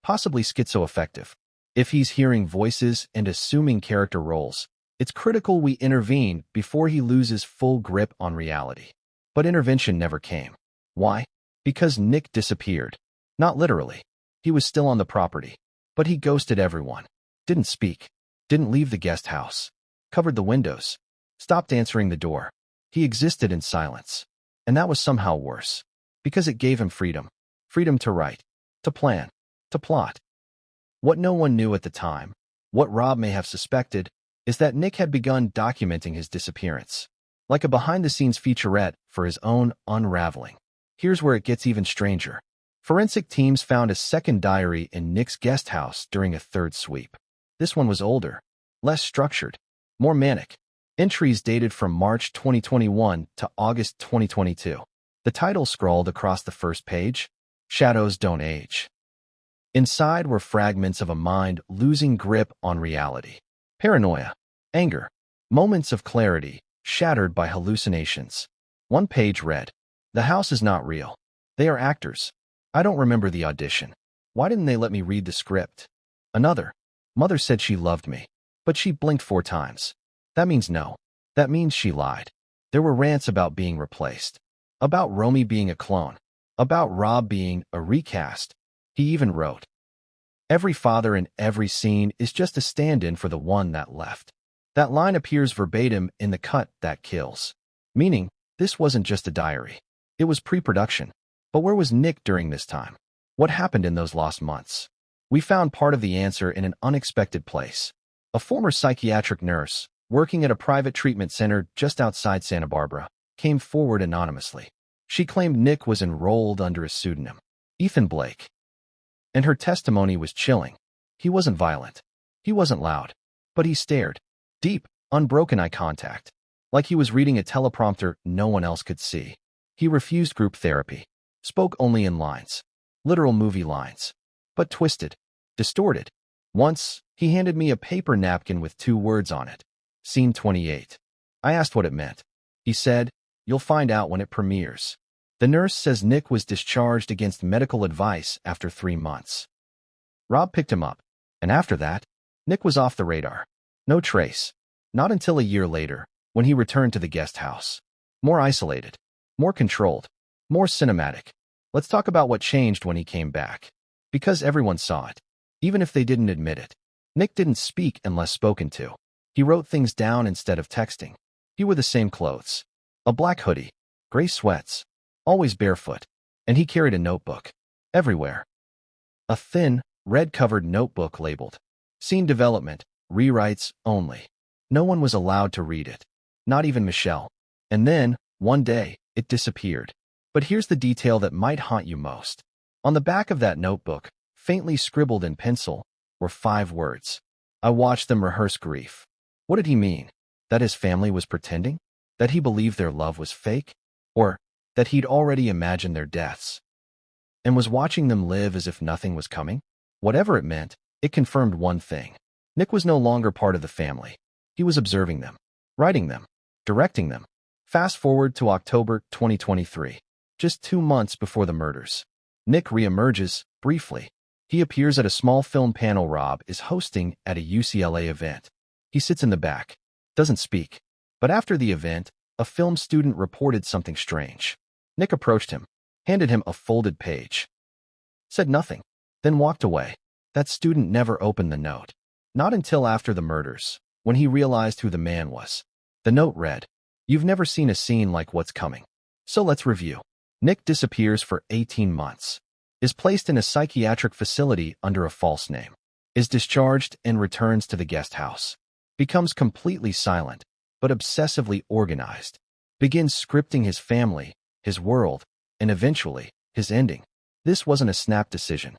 Possibly schizoaffective. If he's hearing voices and assuming character roles, it's critical we intervene before he loses full grip on reality. But intervention never came. Why? Because Nick disappeared. Not literally. He was still on the property. But he ghosted everyone. Didn't speak. Didn't leave the guest house. Covered the windows. Stopped answering the door. He existed in silence. And that was somehow worse. Because it gave him freedom. Freedom to write. To plan. To plot. What no one knew at the time, what Rob may have suspected, is that Nick had begun documenting his disappearance. Like a behind-the-scenes featurette for his own unraveling. Here's where it gets even stranger. Forensic teams found a second diary in Nick's guest house during a third sweep. This one was older, less structured, more manic. Entries dated from March 2021 to August 2022. The title scrawled across the first page, "Shadows Don't Age." Inside were fragments of a mind losing grip on reality. Paranoia, anger, moments of clarity, shattered by hallucinations. One page read, "The house is not real. They are actors. I don't remember the audition. Why didn't they let me read the script?" Another, "Mother said she loved me, but she blinked 4 times. That means no. That means she lied." There were rants about being replaced. About Romy being a clone. About Rob being a recast. He even wrote, "Every father in every scene is just a stand-in for the one that left." That line appears verbatim in the cut that kills. Meaning, this wasn't just a diary. It was pre-production. But where was Nick during this time? What happened in those lost months? We found part of the answer in an unexpected place. A former psychiatric nurse, working at a private treatment center just outside Santa Barbara, came forward anonymously. She claimed Nick was enrolled under a pseudonym, Ethan Blake. And her testimony was chilling. He wasn't violent. He wasn't loud. But he stared. Deep, unbroken eye contact. Like he was reading a teleprompter no one else could see. He refused group therapy. Spoke only in lines. Literal movie lines. But twisted. Distorted. Once, he handed me a paper napkin with 2 words on it. Scene 28. I asked what it meant. He said, "You'll find out when it premieres." The nurse says Nick was discharged against medical advice after 3 months. Rob picked him up. And after that, Nick was off the radar. No trace. Not until a year later, when he returned to the guest house. More isolated. More controlled. More cinematic. Let's talk about what changed when he came back. Because everyone saw it. Even if they didn't admit it. Nick didn't speak unless spoken to. He wrote things down instead of texting. He wore the same clothes. A black hoodie. Gray sweats. Always barefoot. And he carried a notebook. Everywhere. A thin, red-covered notebook labeled Scene Development, Rewrites Only. No one was allowed to read it. Not even Michelle. And then, one day, it disappeared. But here's the detail that might haunt you most. On the back of that notebook, faintly scribbled in pencil, were 5 words. I watched them rehearse grief. What did he mean? That his family was pretending? That he believed their love was fake? Or that he'd already imagined their deaths? And was watching them live as if nothing was coming? Whatever it meant, it confirmed one thing. Nick was no longer part of the family. He was observing them, writing them, directing them. Fast forward to October 2023. Just 2 months before the murders. Nick reemerges, briefly. He appears at a small film panel Rob is hosting at a UCLA event. He sits in the back. Doesn't speak. But after the event, a film student reported something strange. Nick approached him. Handed him a folded page. said nothing, then walked away. That student never opened the note. Not until after the murders, when he realized who the man was. The note read, "You've never seen a scene like what's coming. So let's review." Nick disappears for 18 months, is placed in a psychiatric facility under a false name, is discharged and returns to the guest house, becomes completely silent, but obsessively organized, begins scripting his family, his world, and eventually, his ending. This wasn't a snap decision.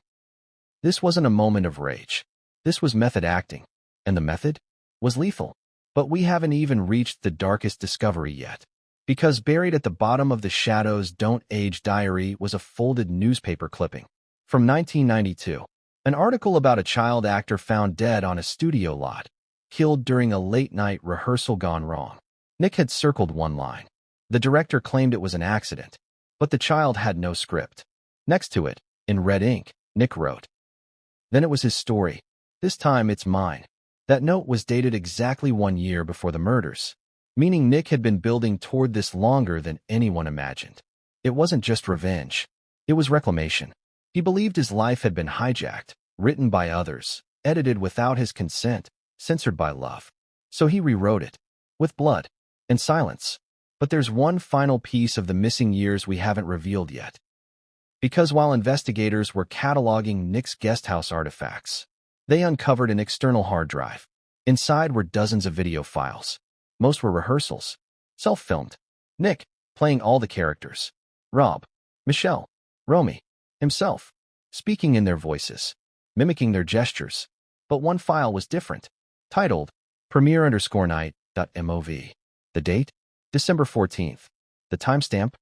This wasn't a moment of rage. This was method acting, and the method was lethal. But we haven't even reached the darkest discovery yet. Because buried at the bottom of the Shadows Don't Age diary was a folded newspaper clipping from 1992. An article about a child actor found dead on a studio lot, killed during a late-night rehearsal gone wrong. Nick had circled one line. The director claimed it was an accident, but the child had no script. Next to it, in red ink, Nick wrote. Then it was his story. This time it's mine. That note was dated exactly 1 year before the murders, meaning Nick had been building toward this longer than anyone imagined. It wasn't just revenge. It was reclamation. He believed his life had been hijacked, written by others, edited without his consent, censored by love. So he rewrote it, with blood and silence. But there's one final piece of the missing years we haven't revealed yet. Because while investigators were cataloging Nick's guesthouse artifacts, they uncovered an external hard drive. Inside were dozens of video files. Most were rehearsals, self-filmed. Nick, playing all the characters. Rob, Michelle, Romy, himself, speaking in their voices, mimicking their gestures. But one file was different, titled premiere_night.mov. The date? December 14th. The timestamp?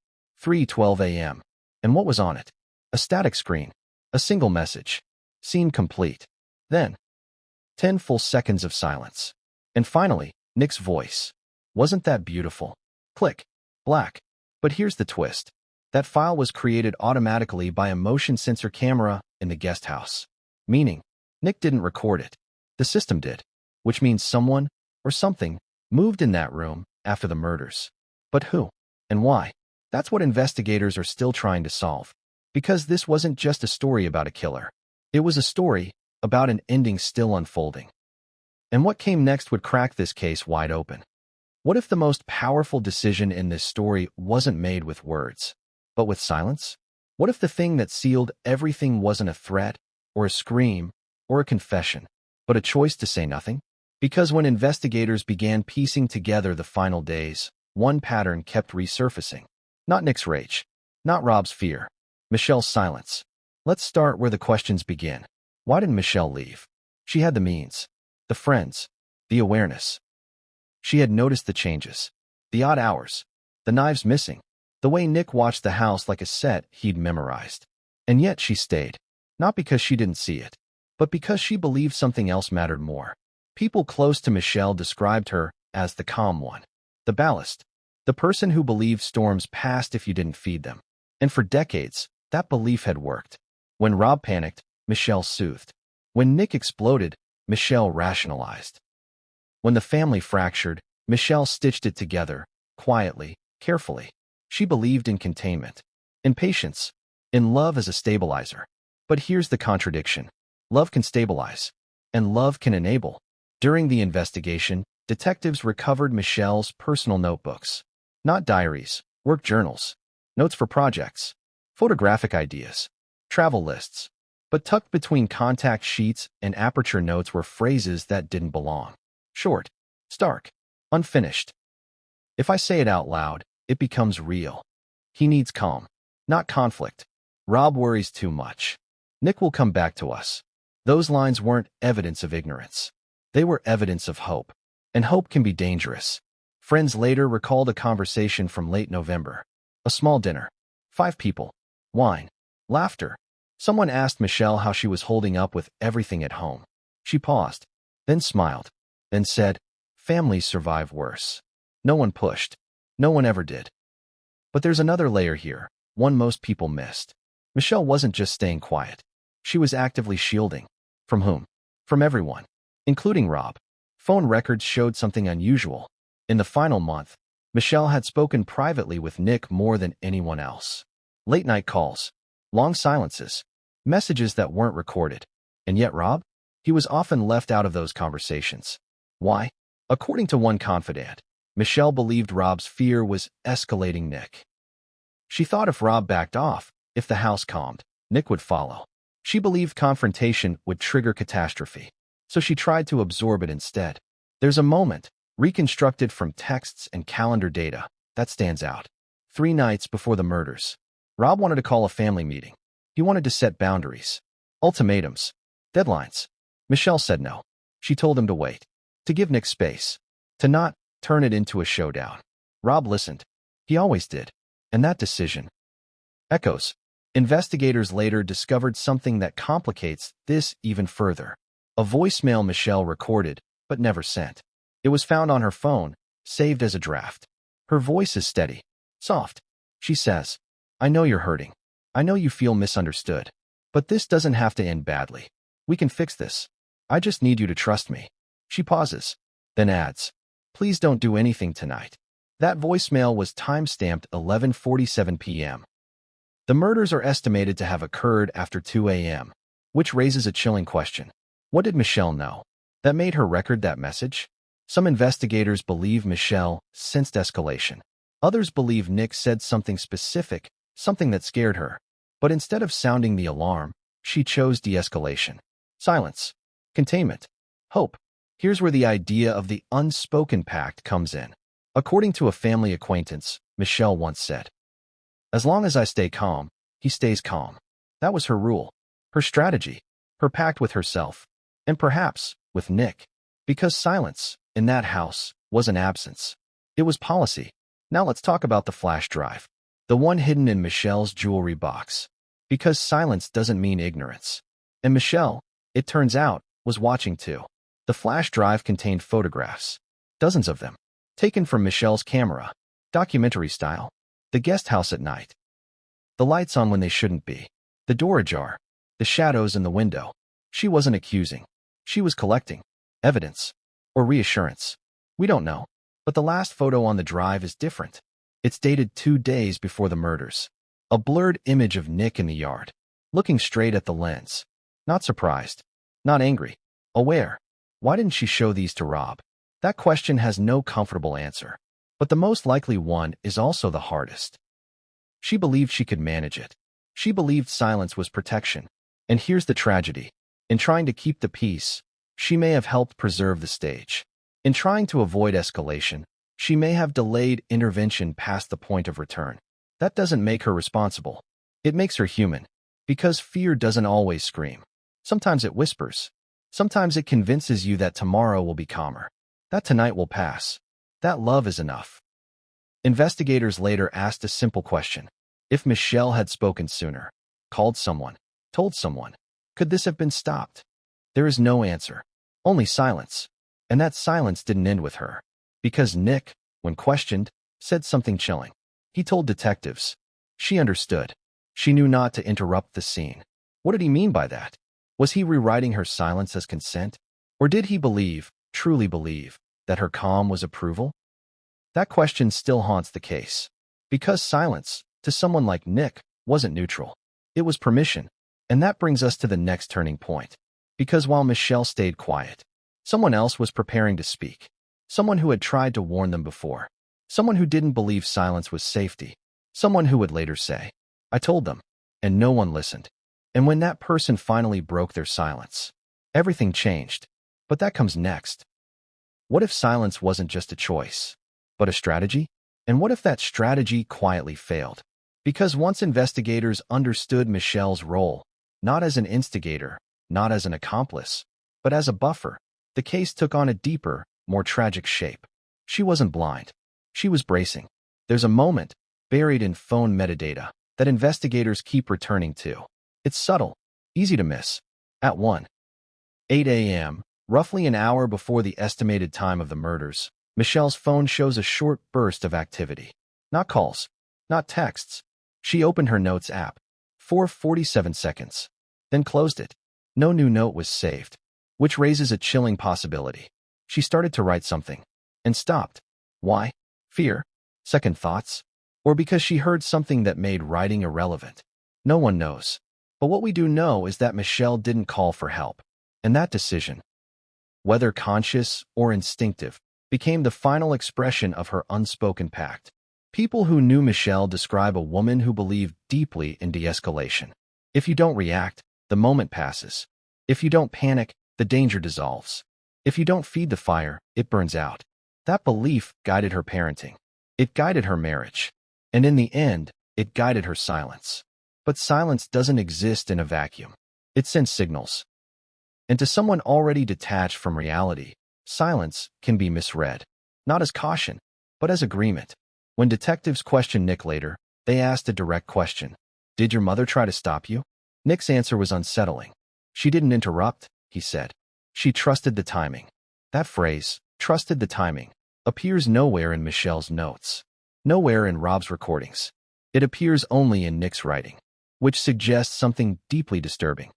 3:12 a.m. And what was on it? A static screen. A single message. Scene complete. Then, 10 full seconds of silence. And finally, Nick's voice. Wasn't that beautiful? Click. Black. But here's the twist. That file was created automatically by a motion sensor camera in the guest house. Meaning, Nick didn't record it. The system did. Which means someone, or something, moved in that room after the murders. But who? And why? That's what investigators are still trying to solve. Because this wasn't just a story about a killer. It was a story about an ending still unfolding. And what came next would crack this case wide open. What if the most powerful decision in this story wasn't made with words, but with silence? What if the thing that sealed everything wasn't a threat, or a scream, or a confession, but a choice to say nothing? Because when investigators began piecing together the final days, one pattern kept resurfacing. Not Nick's rage, not Rob's fear, Michelle's silence. Let's start where the questions begin. Why didn't Michelle leave? She had the means, the friends, the awareness. She had noticed the changes, the odd hours, the knives missing, the way Nick watched the house like a set he'd memorized. And yet she stayed, not because she didn't see it, but because she believed something else mattered more. People close to Michelle described her as the calm one, the ballast, the person who believed storms passed if you didn't feed them. And for decades, that belief had worked. When Rob panicked, Michelle soothed. When Nick exploded, Michelle rationalized. When the family fractured, Michelle stitched it together, quietly, carefully. She believed in containment, in patience, in love as a stabilizer. But here's the contradiction. Love can stabilize, and love can enable. During the investigation, detectives recovered Michelle's personal notebooks. Not diaries, work journals, notes for projects, photographic ideas, travel lists. But tucked between contact sheets and aperture notes were phrases that didn't belong. Short, stark, unfinished. If I say it out loud, it becomes real. He needs calm, not conflict. Rob worries too much. Nick will come back to us. Those lines weren't evidence of ignorance. They were evidence of hope. And hope can be dangerous. Friends later recalled a conversation from late November. A small dinner. 5 people. Wine. Laughter. Someone asked Michelle how she was holding up with everything at home. She paused, then smiled, then said, "Families survive worse. No one pushed. No one ever did." But there's another layer here, one most people missed. Michelle wasn't just staying quiet. She was actively shielding. From whom? From everyone, including Rob. Phone records showed something unusual. In the final month, Michelle had spoken privately with Nick more than anyone else. Late-night calls, long silences, messages that weren't recorded. And yet Rob? He was often left out of those conversations. Why? According to one confidant, Michelle believed Rob's fear was escalating Nick. She thought if Rob backed off, if the house calmed, Nick would follow. She believed confrontation would trigger catastrophe, so she tried to absorb it instead. There's a moment, reconstructed from texts and calendar data, that stands out. 3 nights before the murders, Rob wanted to call a family meeting. He wanted to set boundaries, ultimatums, deadlines. Michelle said no. She told him to wait, to give Nick space, to not turn it into a showdown. Rob listened. He always did. And that decision echoes. Investigators later discovered something that complicates this even further. A voicemail Michelle recorded, but never sent. It was found on her phone, saved as a draft. Her voice is steady, soft. She says, "I know you're hurting. I know you feel misunderstood. But this doesn't have to end badly. We can fix this. I just need you to trust me." She pauses, then adds, "Please don't do anything tonight." That voicemail was time-stamped 11:47 p.m. The murders are estimated to have occurred after 2 a.m., which raises a chilling question. What did Michelle know that made her record that message? Some investigators believe Michelle sensed escalation. Others believe Nick said something specific, something that scared her. But instead of sounding the alarm, she chose de-escalation. Silence. Containment. Hope. Here's where the idea of the unspoken pact comes in. According to a family acquaintance, Michelle once said, "As long as I stay calm, he stays calm." That was her rule, her strategy, her pact with herself, and perhaps with Nick. Because silence, in that house, wasn't absence. It was policy. Now let's talk about the flash drive. The one hidden in Michelle's jewelry box. Because silence doesn't mean ignorance. And Michelle, it turns out, was watching too. The flash drive contained photographs. Dozens of them. Taken from Michelle's camera. Documentary style. The guest house at night. The lights on when they shouldn't be. The door ajar. The shadows in the window. She wasn't accusing. She was collecting. Evidence. Or reassurance. We don't know. But the last photo on the drive is different. It's dated 2 days before the murders. A blurred image of Nick in the yard. Looking straight at the lens. Not surprised. Not angry. Aware. Why didn't she show these to Rob? That question has no comfortable answer. But the most likely one is also the hardest. She believed she could manage it. She believed silence was protection. And here's the tragedy. In trying to keep the peace, she may have helped preserve the stage. In trying to avoid escalation, she may have delayed intervention past the point of return. That doesn't make her responsible. It makes her human. Because fear doesn't always scream. Sometimes it whispers. Sometimes it convinces you that tomorrow will be calmer. That tonight will pass. That love is enough. Investigators later asked a simple question. If Michelle had spoken sooner, called someone, told someone, could this have been stopped? There is no answer. Only silence. And that silence didn't end with her. Because Nick, when questioned, said something chilling. He told detectives. She understood. She knew not to interrupt the scene. What did he mean by that? Was he rewriting her silence as consent? Or did he believe, truly believe, that her calm was approval? That question still haunts the case. Because silence, to someone like Nick, wasn't neutral. It was permission. And that brings us to the next turning point. Because while Michelle stayed quiet, someone else was preparing to speak. Someone who had tried to warn them before. Someone who didn't believe silence was safety. Someone who would later say, "I told them," and no one listened. And when that person finally broke their silence, everything changed. But that comes next. What if silence wasn't just a choice, but a strategy? And what if that strategy quietly failed? Because once investigators understood Michelle's role, not as an instigator, not as an accomplice, but as a buffer, the case took on a deeper, more tragic shape. She wasn't blind. She was bracing. There's a moment, buried in phone metadata, that investigators keep returning to. It's subtle, easy to miss. At 1:08 a.m., roughly an hour before the estimated time of the murders, Michelle's phone shows a short burst of activity. Not calls, not texts. She opened her notes app. 4:47 seconds. Then closed it. No new note was saved, which raises a chilling possibility. She started to write something, and stopped. Why? Fear? Second thoughts? Or because she heard something that made writing irrelevant? No one knows. But what we do know is that Michelle didn't call for help. And that decision, whether conscious or instinctive, became the final expression of her unspoken pact. People who knew Michelle describe a woman who believed deeply in de-escalation. If you don't react, the moment passes. If you don't panic, the danger dissolves. If you don't feed the fire, it burns out. That belief guided her parenting. It guided her marriage. And in the end, it guided her silence. But silence doesn't exist in a vacuum. It sends signals. And to someone already detached from reality, silence can be misread. Not as caution, but as agreement. When detectives questioned Nick later, they asked a direct question. Did your mother try to stop you? Nick's answer was unsettling. She didn't interrupt, he said. She trusted the timing. That phrase, trusted the timing, appears nowhere in Michelle's notes. Nowhere in Rob's recordings. It appears only in Nick's writing, which suggests something deeply disturbing.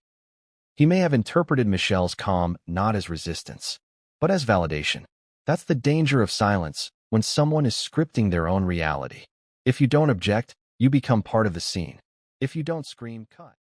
He may have interpreted Michelle's calm not as resistance, but as validation. That's the danger of silence when someone is scripting their own reality. If you don't object, you become part of the scene. If you don't scream, cut.